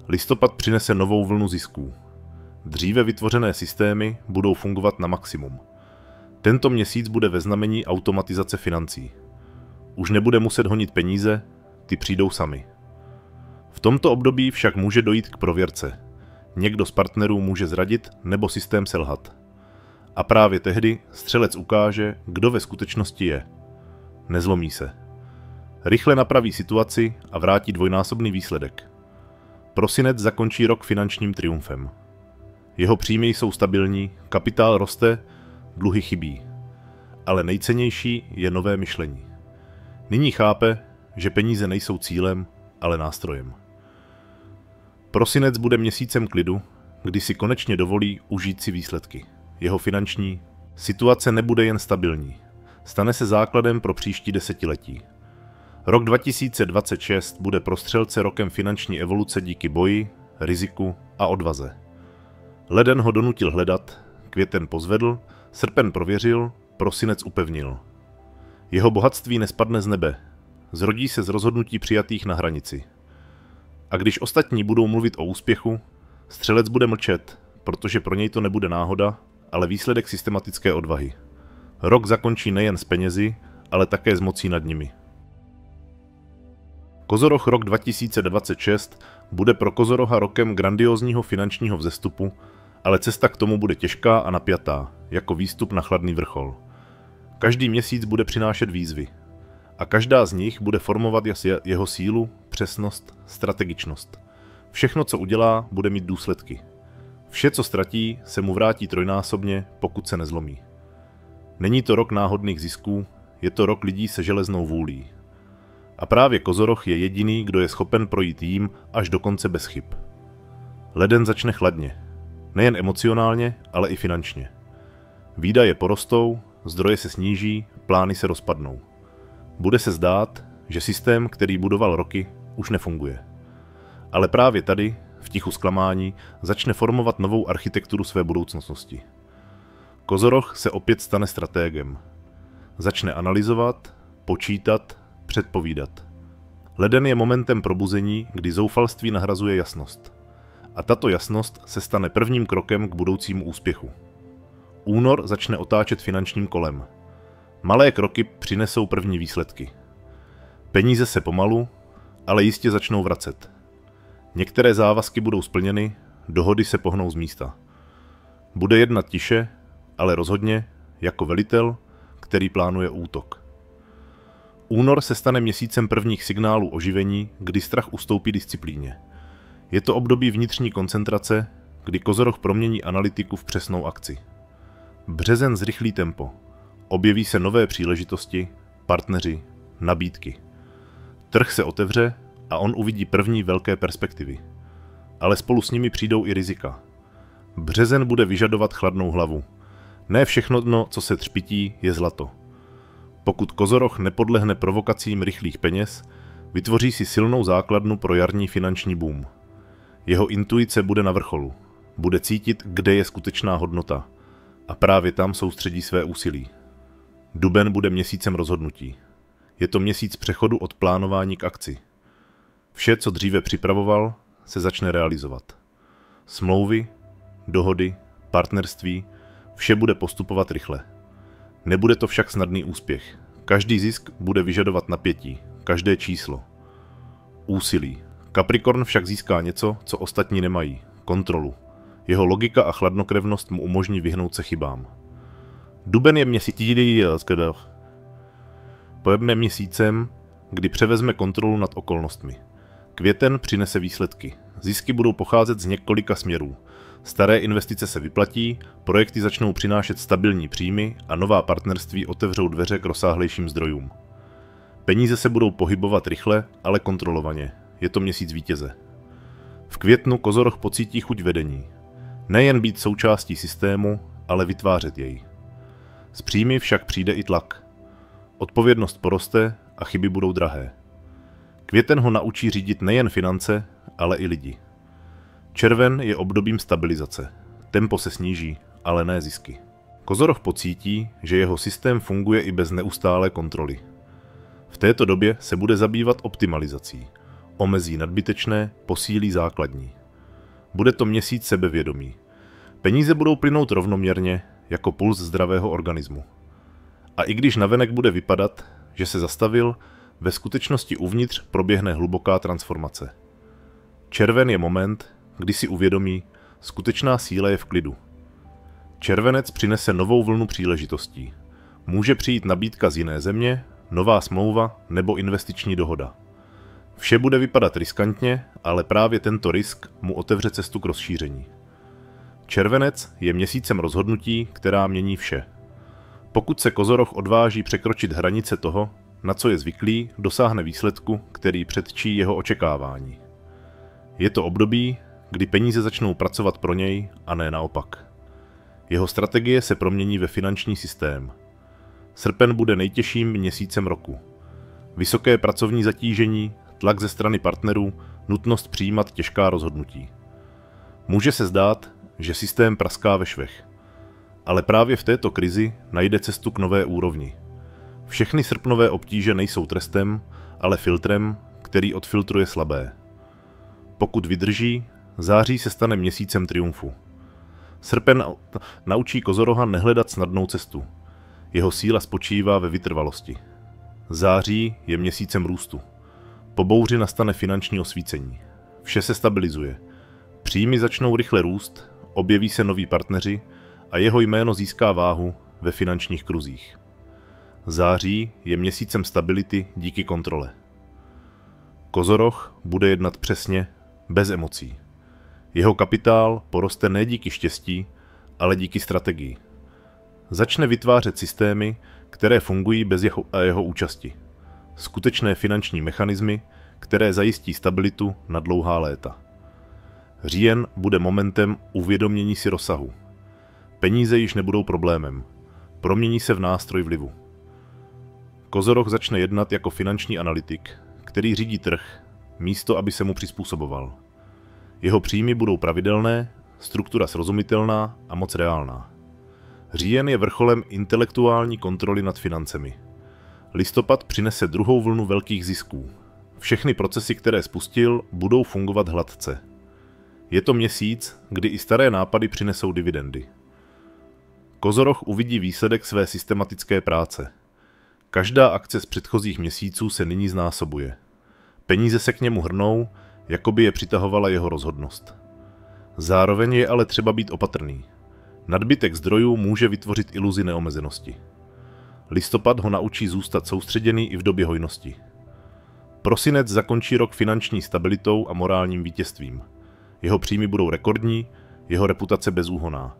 Listopad přinese novou vlnu zisků. Dříve vytvořené systémy budou fungovat na maximum. Tento měsíc bude ve znamení automatizace financí. Už nebude muset honit peníze, ty přijdou sami. V tomto období však může dojít k prověrce. Někdo z partnerů může zradit nebo systém selhat. A právě tehdy střelec ukáže, kdo ve skutečnosti je. Nezlomí se. Rychle napraví situaci a vrátí dvojnásobný výsledek. Prosinec zakončí rok finančním triumfem. Jeho příjmy jsou stabilní, kapitál roste, dluhy chybí. Ale nejcennější je nové myšlení. Nyní chápe, že peníze nejsou cílem, ale nástrojem. Prosinec bude měsícem klidu, kdy si konečně dovolí užít si výsledky. Jeho finanční situace nebude jen stabilní. Stane se základem pro příští desetiletí. Rok 2026 bude pro střelce rokem finanční evoluce díky boji, riziku a odvaze. Leden ho donutil hledat, květen pozvedl, srpen prověřil, prosinec upevnil. Jeho bohatství nespadne z nebe, zrodí se z rozhodnutí přijatých na hranici. A když ostatní budou mluvit o úspěchu, střelec bude mlčet, protože pro něj to nebude náhoda, ale výsledek systematické odvahy. Rok zakončí nejen s penězi, ale také s mocí nad nimi. Kozoroh rok 2026 bude pro Kozoroha rokem grandiózního finančního vzestupu, ale cesta k tomu bude těžká a napjatá, jako výstup na chladný vrchol. Každý měsíc bude přinášet výzvy. A každá z nich bude formovat jeho sílu, přesnost, strategičnost. Všechno, co udělá, bude mít důsledky. Vše, co ztratí, se mu vrátí trojnásobně, pokud se nezlomí. Není to rok náhodných zisků, je to rok lidí se železnou vůlí. A právě Kozoroh je jediný, kdo je schopen projít jím až do konce bez chyb. Leden začne chladně. Nejen emocionálně, ale i finančně. Výdaje porostou, zdroje se sníží, plány se rozpadnou. Bude se zdát, že systém, který budoval roky, už nefunguje. Ale právě tady, v tichu zklamání, začne formovat novou architekturu své budoucnosti. Kozoroh se opět stane stratégem. Začne analyzovat, počítat, předpovídat. Leden je momentem probuzení, kdy zoufalství nahrazuje jasnost. A tato jasnost se stane prvním krokem k budoucímu úspěchu. Únor začne otáčet finančním kolem. Malé kroky přinesou první výsledky. Peníze se pomalu, ale jistě začnou vracet. Některé závazky budou splněny, dohody se pohnou z místa. Bude jednat tiše, ale rozhodně, jako velitel, který plánuje útok. Únor se stane měsícem prvních signálů oživení, kdy strach ustoupí disciplíně. Je to období vnitřní koncentrace, kdy Kozoroh promění analytiku v přesnou akci. Březen zrychlí tempo. Objeví se nové příležitosti, partneři, nabídky. Trh se otevře a on uvidí první velké perspektivy. Ale spolu s nimi přijdou i rizika. Březen bude vyžadovat chladnou hlavu. Ne všechno dno, co se třpití, je zlato. Pokud Kozoroh nepodlehne provokacím rychlých peněz, vytvoří si silnou základnu pro jarní finanční boom. Jeho intuice bude na vrcholu. Bude cítit, kde je skutečná hodnota. A právě tam soustředí své úsilí. Duben bude měsícem rozhodnutí. Je to měsíc přechodu od plánování k akci. Vše, co dříve připravoval, se začne realizovat. Smlouvy, dohody, partnerství, vše bude postupovat rychle. Nebude to však snadný úspěch. Každý zisk bude vyžadovat napětí, každé číslo. Úsilí, Capricorn však získá něco, co ostatní nemají. Kontrolu. Jeho logika a chladnokrevnost mu umožní vyhnout se chybám. Duben je měsícem, kdy převezme kontrolu nad okolnostmi. Květen přinese výsledky. Zisky budou pocházet z několika směrů. Staré investice se vyplatí, projekty začnou přinášet stabilní příjmy a nová partnerství otevřou dveře k rozsáhlejším zdrojům. Peníze se budou pohybovat rychle, ale kontrolovaně. Je to měsíc vítěze. V květnu Kozoroh pocítí chuť vedení. Nejen být součástí systému, ale vytvářet jej. S příjmy však přijde i tlak. Odpovědnost poroste a chyby budou drahé. Květen ho naučí řídit nejen finance, ale i lidi. Červen je obdobím stabilizace. Tempo se sníží, ale ne zisky. Kozoroh pocítí, že jeho systém funguje i bez neustálé kontroly. V této době se bude zabývat optimalizací. Omezí nadbytečné, posílí základní. Bude to měsíc sebevědomí. Peníze budou plynout rovnoměrně, jako puls zdravého organismu. A i když navenek bude vypadat, že se zastavil, ve skutečnosti uvnitř proběhne hluboká transformace. Červen je moment, kdy si uvědomí, skutečná síla je v klidu. Červenec přinese novou vlnu příležitostí. Může přijít nabídka z jiné země, nová smlouva nebo investiční dohoda. Vše bude vypadat riskantně, ale právě tento risk mu otevře cestu k rozšíření. Červenec je měsícem rozhodnutí, která mění vše. Pokud se Kozoroh odváží překročit hranice toho, na co je zvyklý, dosáhne výsledku, který předčí jeho očekávání. Je to období, kdy peníze začnou pracovat pro něj a ne naopak. Jeho strategie se promění ve finanční systém. Srpen bude nejtěžším měsícem roku. Vysoké pracovní zatížení, tlak ze strany partnerů, nutnost přijímat těžká rozhodnutí. Může se zdát, že systém praská ve švech. Ale právě v této krizi najde cestu k nové úrovni. Všechny srpnové obtíže nejsou trestem, ale filtrem, který odfiltruje slabé. Pokud vydrží, září se stane měsícem triumfu. Srpen naučí Kozoroha nehledat snadnou cestu. Jeho síla spočívá ve vytrvalosti. Září je měsícem růstu. Po bouři nastane finanční osvícení. Vše se stabilizuje. Příjmy začnou rychle růst, objeví se noví partneři a jeho jméno získá váhu ve finančních kruzích. Září je měsícem stability díky kontrole. Kozoroh bude jednat přesně, bez emocí. Jeho kapitál poroste ne díky štěstí, ale díky strategii. Začne vytvářet systémy, které fungují bez jeho účasti. Skutečné finanční mechanismy, které zajistí stabilitu na dlouhá léta. Říjen bude momentem uvědomění si rozsahu. Peníze již nebudou problémem. Promění se v nástroj vlivu. Kozoroh začne jednat jako finanční analytik, který řídí trh, místo aby se mu přizpůsoboval. Jeho příjmy budou pravidelné, struktura srozumitelná a moc reálná. Říjen je vrcholem intelektuální kontroly nad financemi. Listopad přinese druhou vlnu velkých zisků. Všechny procesy, které spustil, budou fungovat hladce. Je to měsíc, kdy i staré nápady přinesou dividendy. Kozoroh uvidí výsledek své systematické práce. Každá akce z předchozích měsíců se nyní znásobuje. Peníze se k němu hrnou, jako by je přitahovala jeho rozhodnost. Zároveň je ale třeba být opatrný. Nadbytek zdrojů může vytvořit iluzi neomezenosti. Listopad ho naučí zůstat soustředěný i v době hojnosti. Prosinec zakončí rok finanční stabilitou a morálním vítězstvím. Jeho příjmy budou rekordní, jeho reputace bezúhonná.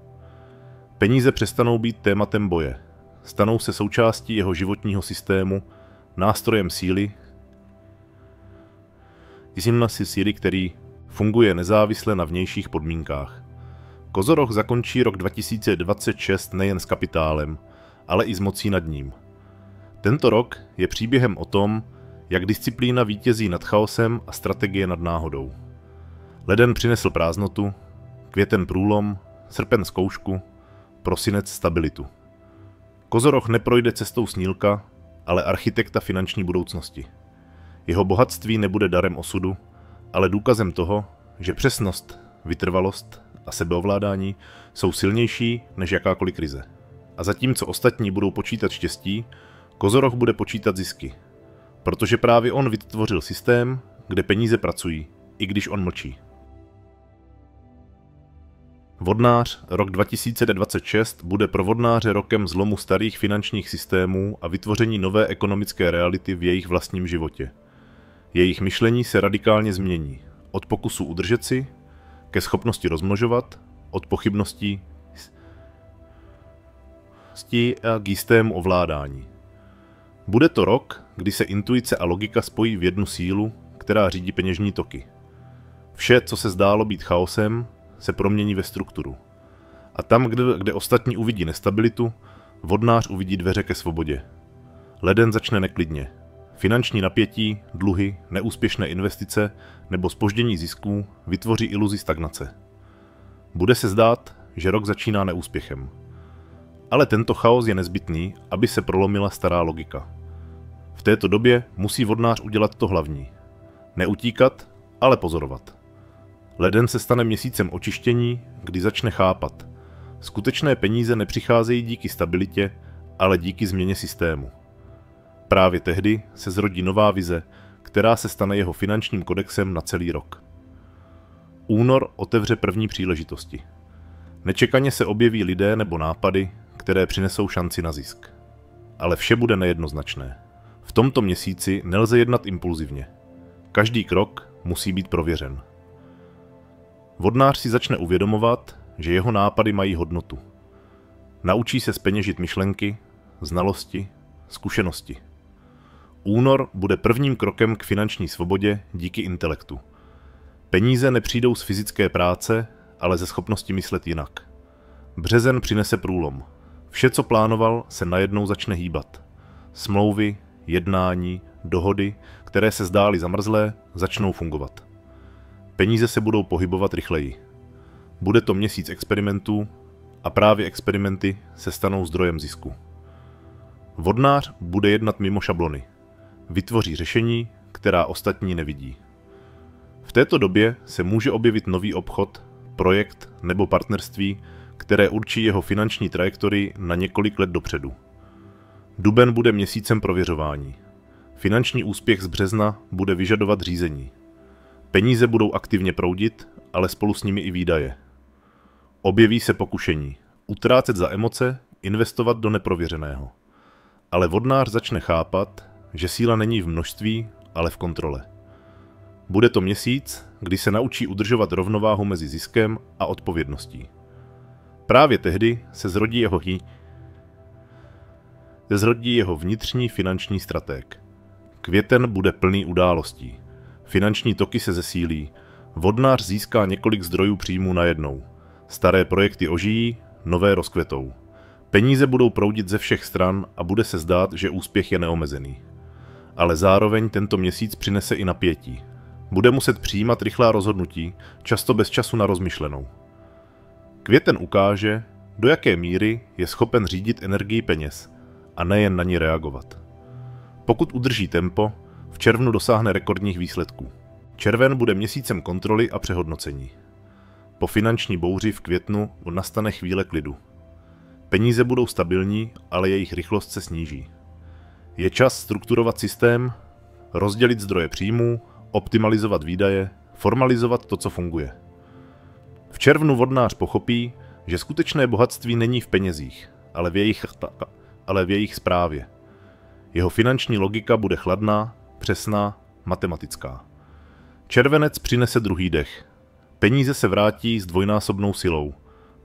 Peníze přestanou být tématem boje. Stanou se součástí jeho životního systému, nástrojem síly, který funguje nezávisle na vnějších podmínkách. Kozoroh zakončí rok 2026 nejen s kapitálem, ale i s mocí nad ním. Tento rok je příběhem o tom, jak disciplína vítězí nad chaosem a strategie nad náhodou. Leden přinesl prázdnotu, květen průlom, srpen zkoušku, prosinec stabilitu. Kozoroh neprojde cestou snílka, ale architekta finanční budoucnosti. Jeho bohatství nebude darem osudu, ale důkazem toho, že přesnost, vytrvalost a sebeovládání jsou silnější než jakákoliv krize. A zatímco ostatní budou počítat štěstí, Kozoroh bude počítat zisky. Protože právě on vytvořil systém, kde peníze pracují, i když on mlčí. Vodnář, rok 2026, bude pro vodnáře rokem zlomu starých finančních systémů a vytvoření nové ekonomické reality v jejich vlastním životě. Jejich myšlení se radikálně změní. Od pokusu udržet si, ke schopnosti rozmnožovat, od pochybností a k jistému ovládání. Bude to rok, kdy se intuice a logika spojí v jednu sílu, která řídí peněžní toky. Vše, co se zdálo být chaosem, se promění ve strukturu. A tam, kde ostatní uvidí nestabilitu, vodnář uvidí dveře ke svobodě. Leden začne neklidně. Finanční napětí, dluhy, neúspěšné investice nebo zpoždění zisků vytvoří iluzi stagnace. Bude se zdát, že rok začíná neúspěchem. Ale tento chaos je nezbytný, aby se prolomila stará logika. V této době musí vodnář udělat to hlavní. Neutíkat, ale pozorovat. Leden se stane měsícem očištění, kdy začne chápat. Skutečné peníze nepřicházejí díky stabilitě, ale díky změně systému. Právě tehdy se zrodí nová vize, která se stane jeho finančním kodexem na celý rok. Únor otevře první příležitosti. Nečekaně se objeví lidé nebo nápady, které přinesou šanci na zisk. Ale vše bude nejednoznačné. V tomto měsíci nelze jednat impulzivně. Každý krok musí být prověřen. Vodnář si začne uvědomovat, že jeho nápady mají hodnotu. Naučí se zpeněžit myšlenky, znalosti, zkušenosti. Únor bude prvním krokem k finanční svobodě díky intelektu. Peníze nepřijdou z fyzické práce, ale ze schopnosti myslet jinak. Březen přinese průlom. Vše, co plánoval, se najednou začne hýbat. Smlouvy, jednání, dohody, které se zdály zamrzlé, začnou fungovat. Peníze se budou pohybovat rychleji. Bude to měsíc experimentů a právě experimenty se stanou zdrojem zisku. Vodnář bude jednat mimo šablony. Vytvoří řešení, která ostatní nevidí. V této době se může objevit nový obchod, projekt nebo partnerství, které určí jeho finanční trajektorii na několik let dopředu. Duben bude měsícem prověřování. Finanční úspěch z března bude vyžadovat řízení. Peníze budou aktivně proudit, ale spolu s nimi i výdaje. Objeví se pokušení. Utrácet za emoce, investovat do neprověřeného. Ale vodnář začne chápat, že síla není v množství, ale v kontrole. Bude to měsíc, kdy se naučí udržovat rovnováhu mezi ziskem a odpovědností. Právě tehdy se zrodí jeho vnitřní finanční stratég. Květen bude plný událostí. Finanční toky se zesílí. Vodnář získá několik zdrojů příjmů najednou. Staré projekty ožijí, nové rozkvetou. Peníze budou proudit ze všech stran a bude se zdát, že úspěch je neomezený. Ale zároveň tento měsíc přinese i napětí. Bude muset přijímat rychlá rozhodnutí, často bez času na rozmyšlenou. Květen ukáže, do jaké míry je schopen řídit energii peněz a nejen na ní reagovat. Pokud udrží tempo, v červnu dosáhne rekordních výsledků. Červen bude měsícem kontroly a přehodnocení. Po finanční bouři v květnu nastane chvíle klidu. Peníze budou stabilní, ale jejich rychlost se sníží. Je čas strukturovat systém, rozdělit zdroje příjmů, optimalizovat výdaje, formalizovat to, co funguje. V červnu vodnář pochopí, že skutečné bohatství není v penězích, ale v jejich správě. Jeho finanční logika bude chladná, přesná, matematická. Červenec přinese druhý dech. Peníze se vrátí s dvojnásobnou silou.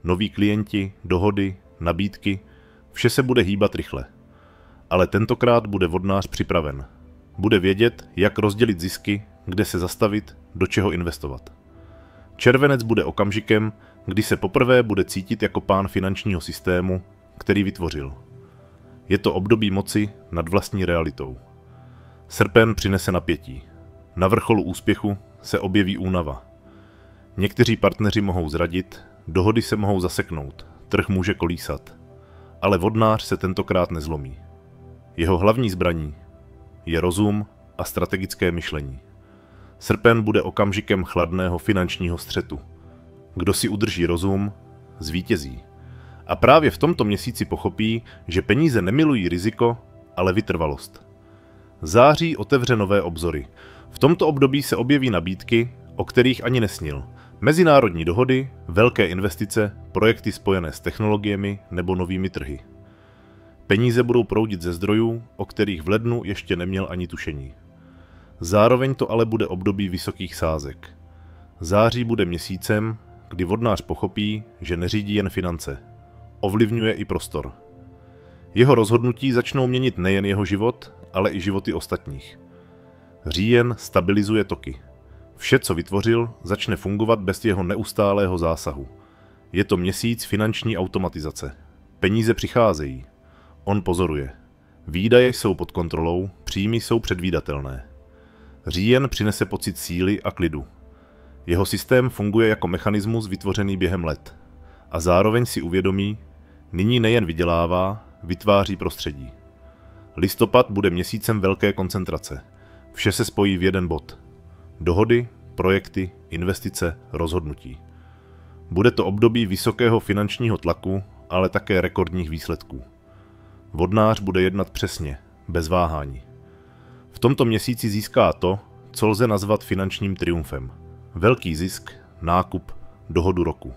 Noví klienti, dohody, nabídky, vše se bude hýbat rychle. Ale tentokrát bude vodnář připraven. Bude vědět, jak rozdělit zisky, kde se zastavit, do čeho investovat. Červenec bude okamžikem, kdy se poprvé bude cítit jako pán finančního systému, který vytvořil. Je to období moci nad vlastní realitou. Srpen přinese napětí. Na vrcholu úspěchu se objeví únava. Někteří partneři mohou zradit, dohody se mohou zaseknout, trh může kolísat. Ale vodnář se tentokrát nezlomí. Jeho hlavní zbraní je rozum a strategické myšlení. Srpen bude okamžikem chladného finančního střetu. Kdo si udrží rozum, zvítězí. A právě v tomto měsíci pochopí, že peníze nemilují riziko, ale vytrvalost. Září otevře nové obzory. V tomto období se objeví nabídky o kterých ani nesnil. Mezinárodní dohody, velké investice, projekty spojené s technologiemi nebo novými trhy. Peníze budou proudit ze zdrojů, o kterých v lednu ještě neměl ani tušení. Zároveň to ale bude období vysokých sázek. Září bude měsícem, kdy vodnář pochopí, že neřídí jen finance. Ovlivňuje i prostor. Jeho rozhodnutí začnou měnit nejen jeho život, ale i životy ostatních. Říjen stabilizuje toky. Vše, co vytvořil, začne fungovat bez jeho neustálého zásahu. Je to měsíc finanční automatizace. Peníze přicházejí. On pozoruje. Výdaje jsou pod kontrolou, příjmy jsou předvídatelné. Říjen přinese pocit síly a klidu. Jeho systém funguje jako mechanismus vytvořený během let. A zároveň si uvědomí, nyní nejen vydělává, vytváří prostředí. Listopad bude měsícem velké koncentrace. Vše se spojí v jeden bod. Dohody, projekty, investice, rozhodnutí. Bude to období vysokého finančního tlaku, ale také rekordních výsledků. Vodnář bude jednat přesně, bez váhání. V tomto měsíci získá to, co lze nazvat finančním triumfem. Velký zisk, nákup, dohodu roku.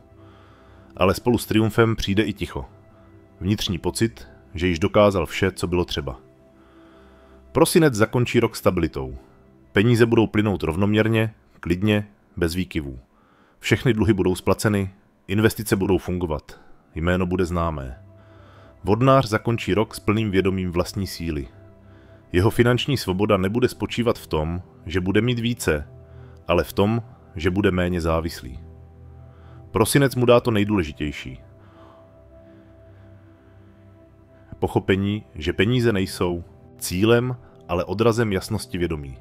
Ale spolu s triumfem přijde i ticho. Vnitřní pocit, že již dokázal vše, co bylo třeba. Prosinec zakončí rok stabilitou. Peníze budou plynout rovnoměrně, klidně, bez výkyvů. Všechny dluhy budou splaceny, investice budou fungovat, jméno bude známé. Vodnář zakončí rok s plným vědomím vlastní síly. Jeho finanční svoboda nebude spočívat v tom, že bude mít více, ale v tom, že bude méně závislý. Prosinec mu dá to nejdůležitější. Pochopení, že peníze nejsou cílem, ale odrazem jasnosti vědomí.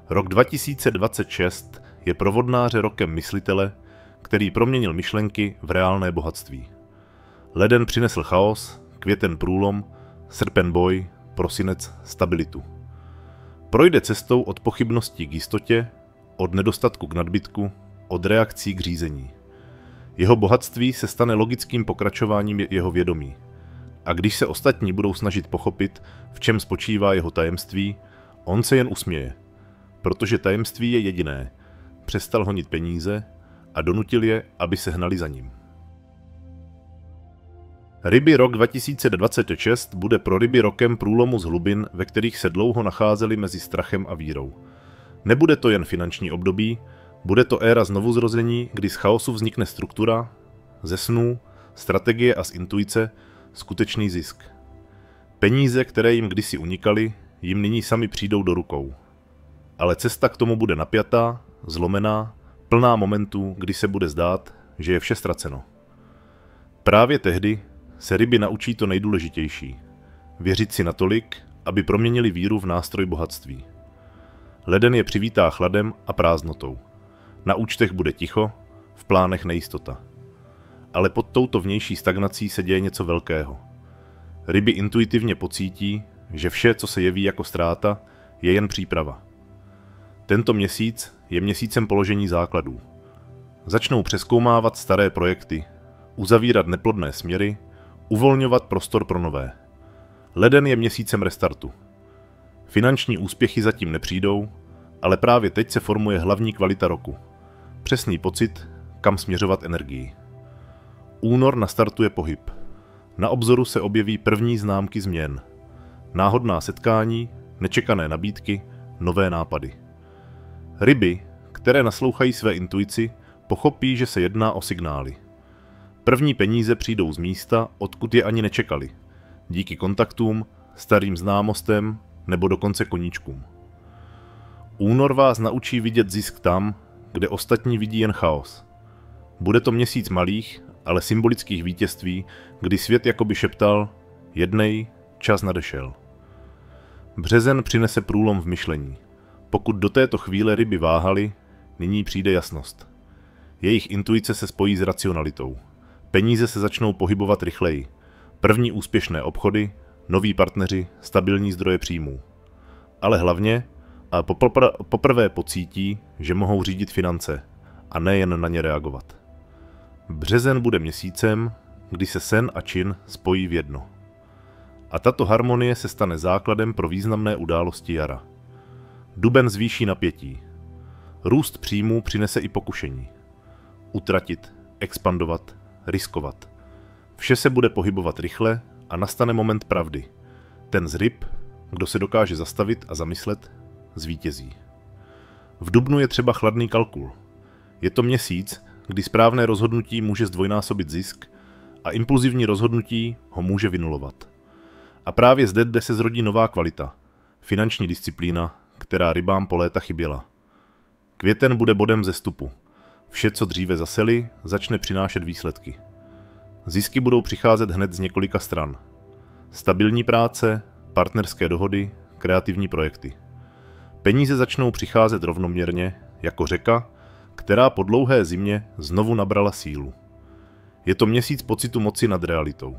Rok 2026 je pro vodnáře rokem myslitele, který proměnil myšlenky v reálné bohatství. Leden přinesl chaos, květen průlom, srpen boj, prosinec stabilitu. Projde cestou od pochybností k jistotě, od nedostatku k nadbytku, od reakcí k řízení. Jeho bohatství se stane logickým pokračováním jeho vědomí. A když se ostatní budou snažit pochopit, v čem spočívá jeho tajemství, on se jen usměje. Protože tajemství je jediné. Přestal honit peníze a donutil je, aby se hnali za ním. Ryby rok 2026 bude pro ryby rokem průlomu z hlubin, ve kterých se dlouho nacházeli mezi strachem a vírou. Nebude to jen finanční období, bude to éra znovuzrození, kdy z chaosu vznikne struktura, ze snů, strategie a z intuice skutečný zisk. Peníze, které jim kdysi unikaly, jim nyní sami přijdou do rukou. Ale cesta k tomu bude napjatá, zlomená, plná momentů, kdy se bude zdát, že je vše ztraceno. Právě tehdy se ryby naučí to nejdůležitější. Věřit si natolik, aby proměnili víru v nástroj bohatství. Leden je přivítá chladem a prázdnotou. Na účtech bude ticho, v plánech nejistota. Ale pod touto vnější stagnací se děje něco velkého. Ryby intuitivně pocítí, že vše, co se jeví jako ztráta, je jen příprava. Tento měsíc je měsícem položení základů. Začnou přezkoumávat staré projekty, uzavírat neplodné směry, uvolňovat prostor pro nové. Leden je měsícem restartu. Finanční úspěchy zatím nepřijdou, ale právě teď se formuje hlavní kvalita roku. Přesný pocit, kam směřovat energii. Únor nastartuje pohyb. Na obzoru se objeví první známky změn. Náhodná setkání, nečekané nabídky, nové nápady. Ryby, které naslouchají své intuici, pochopí, že se jedná o signály. První peníze přijdou z místa, odkud je ani nečekali. Díky kontaktům, starým známostem nebo dokonce koníčkům. Únor vás naučí vidět zisk tam, kde ostatní vidí jen chaos. Bude to měsíc malých, ale symbolických vítězství, kdy svět jakoby šeptal: jednej, čas nadešel. Březen přinese průlom v myšlení. Pokud do této chvíle ryby váhaly, nyní přijde jasnost. Jejich intuice se spojí s racionalitou. Peníze se začnou pohybovat rychleji. První úspěšné obchody, noví partneři, stabilní zdroje příjmů. Ale hlavně a poprvé pocítí, že mohou řídit finance a nejen na ně reagovat. Březen bude měsícem, kdy se sen a čin spojí v jedno. A tato harmonie se stane základem pro významné události jara. Duben zvýší napětí. Růst příjmů přinese i pokušení. Utratit, expandovat, riskovat. Vše se bude pohybovat rychle a nastane moment pravdy. Ten z ryb, kdo se dokáže zastavit a zamyslet, zvítězí. V dubnu je třeba chladný kalkul. Je to měsíc, kdy správné rozhodnutí může zdvojnásobit zisk a impulzivní rozhodnutí ho může vynulovat. A právě zde se zrodí nová kvalita, finanční disciplína, která rybám po léta chyběla. Květen bude bodem zestupu. Vše, co dříve zaseli, začne přinášet výsledky. Zisky budou přicházet hned z několika stran. Stabilní práce, partnerské dohody, kreativní projekty. Peníze začnou přicházet rovnoměrně, jako řeka, která po dlouhé zimě znovu nabrala sílu. Je to měsíc pocitu moci nad realitou.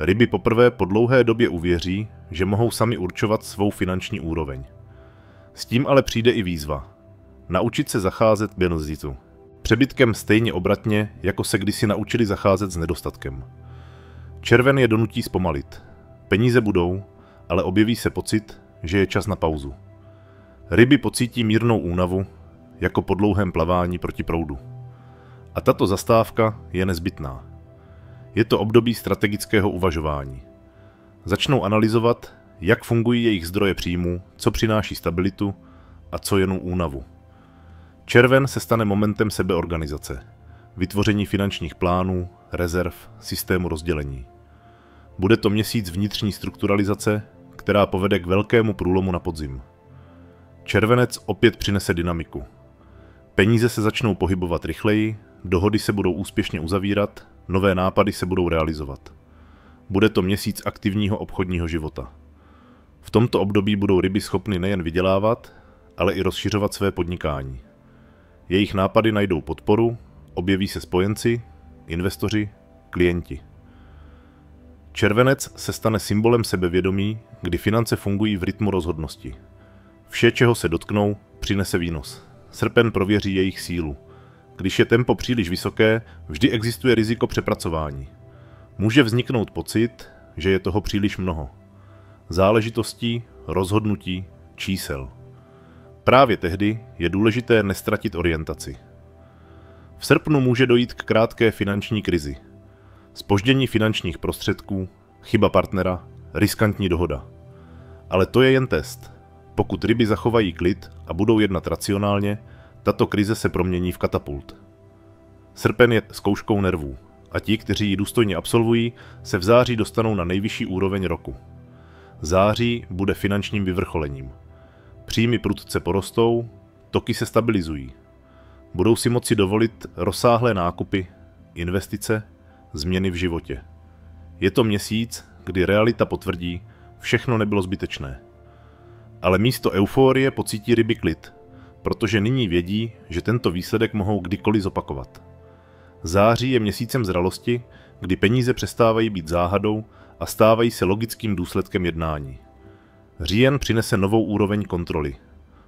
Ryby poprvé po dlouhé době uvěří, že mohou sami určovat svou finanční úroveň. S tím ale přijde i výzva. Naučit se zacházet bez zitu. Přebytkem stejně obratně, jako se kdysi naučili zacházet s nedostatkem. Červen je donutí zpomalit. Peníze budou, ale objeví se pocit, že je čas na pauzu. Ryby pocítí mírnou únavu, jako po dlouhém plavání proti proudu. A tato zastávka je nezbytná. Je to období strategického uvažování. Začnou analyzovat, jak fungují jejich zdroje příjmů, co přináší stabilitu a co jenom únavu. Červen se stane momentem sebeorganizace, vytvoření finančních plánů, rezerv, systému rozdělení. Bude to měsíc vnitřní strukturalizace, která povede k velkému průlomu na podzim. Červenec opět přinese dynamiku. Peníze se začnou pohybovat rychleji, dohody se budou úspěšně uzavírat, nové nápady se budou realizovat. Bude to měsíc aktivního obchodního života. V tomto období budou ryby schopny nejen vydělávat, ale i rozšiřovat své podnikání. Jejich nápady najdou podporu, objeví se spojenci, investoři, klienti. Červenec se stane symbolem sebevědomí, kdy finance fungují v rytmu rozhodnosti. Vše, čeho se dotknou, přinese výnos. Srpen prověří jejich sílu. Když je tempo příliš vysoké, vždy existuje riziko přepracování. Může vzniknout pocit, že je toho příliš mnoho. Záležitostí, rozhodnutí, čísel. Právě tehdy je důležité nestratit orientaci. V srpnu může dojít k krátké finanční krizi. Zpoždění finančních prostředků, chyba partnera, riskantní dohoda. Ale to je jen test. Pokud ryby zachovají klid a budou jednat racionálně, tato krize se promění v katapult. Srpen je zkouškou nervů a ti, kteří ji důstojně absolvují, se v září dostanou na nejvyšší úroveň roku. Září bude finančním vyvrcholením. Příjmy prudce porostou, toky se stabilizují. Budou si moci dovolit rozsáhlé nákupy, investice, změny v životě. Je to měsíc, kdy realita potvrdí, všechno nebylo zbytečné. Ale místo euforie pocítí ryby klid, protože nyní vědí, že tento výsledek mohou kdykoliv zopakovat. Září je měsícem zralosti, kdy peníze přestávají být záhadou a stávají se logickým důsledkem jednání. Říjen přinese novou úroveň kontroly.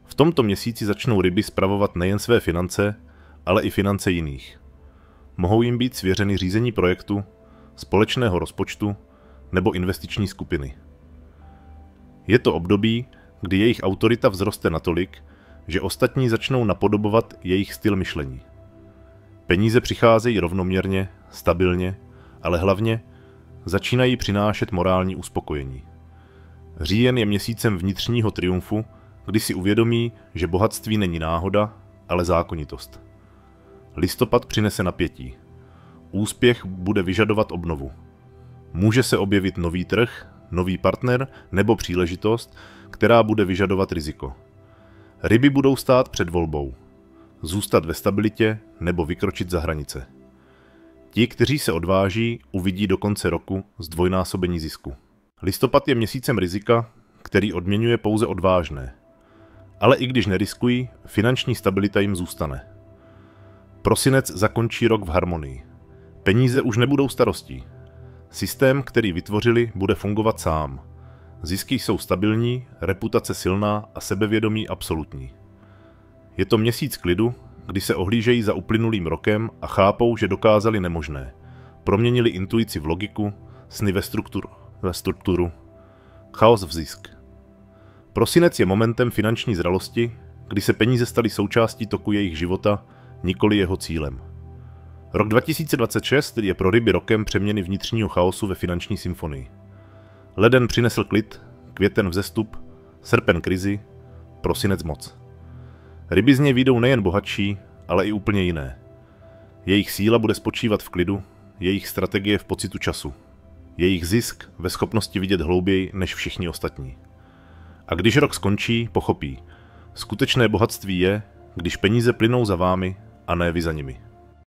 V tomto měsíci začnou ryby spravovat nejen své finance, ale i finance jiných. Mohou jim být svěřeny řízení projektu, společného rozpočtu nebo investiční skupiny. Je to období, kdy jejich autorita vzroste natolik, že ostatní začnou napodobovat jejich styl myšlení. Peníze přicházejí rovnoměrně, stabilně, ale hlavně začínají přinášet morální uspokojení. Říjen je měsícem vnitřního triumfu, kdy si uvědomí, že bohatství není náhoda, ale zákonitost. Listopad přinese napětí. Úspěch bude vyžadovat obnovu. Může se objevit nový trh, nový partner nebo příležitost, která bude vyžadovat riziko. Ryby budou stát před volbou. Zůstat ve stabilitě nebo vykročit za hranice. Ti, kteří se odváží, uvidí do konce roku zdvojnásobení zisku. Listopad je měsícem rizika, který odměňuje pouze odvážné. Ale i když neriskují, finanční stabilita jim zůstane. Prosinec zakončí rok v harmonii. Peníze už nebudou starostí. Systém, který vytvořili, bude fungovat sám. Zisky jsou stabilní, reputace silná a sebevědomí absolutní. Je to měsíc klidu, kdy se ohlížejí za uplynulým rokem a chápou, že dokázali nemožné. Proměnili intuici v logiku, sny ve strukturu, chaos v zisk. Prosinec je momentem finanční zralosti, kdy se peníze staly součástí toku jejich života, nikoli jeho cílem. Rok 2026 je pro ryby rokem přeměny vnitřního chaosu ve finanční symfonii. Leden přinesl klid, květen vzestup, srpen krizi, prosinec moc. Ryby z něj vyjdou nejen bohatší, ale i úplně jiné. Jejich síla bude spočívat v klidu, jejich strategie v pocitu času. Jejich zisk ve schopnosti vidět hlouběji než všichni ostatní. A když rok skončí, pochopí. Skutečné bohatství je, když peníze plynou za vámi a ne vy za nimi.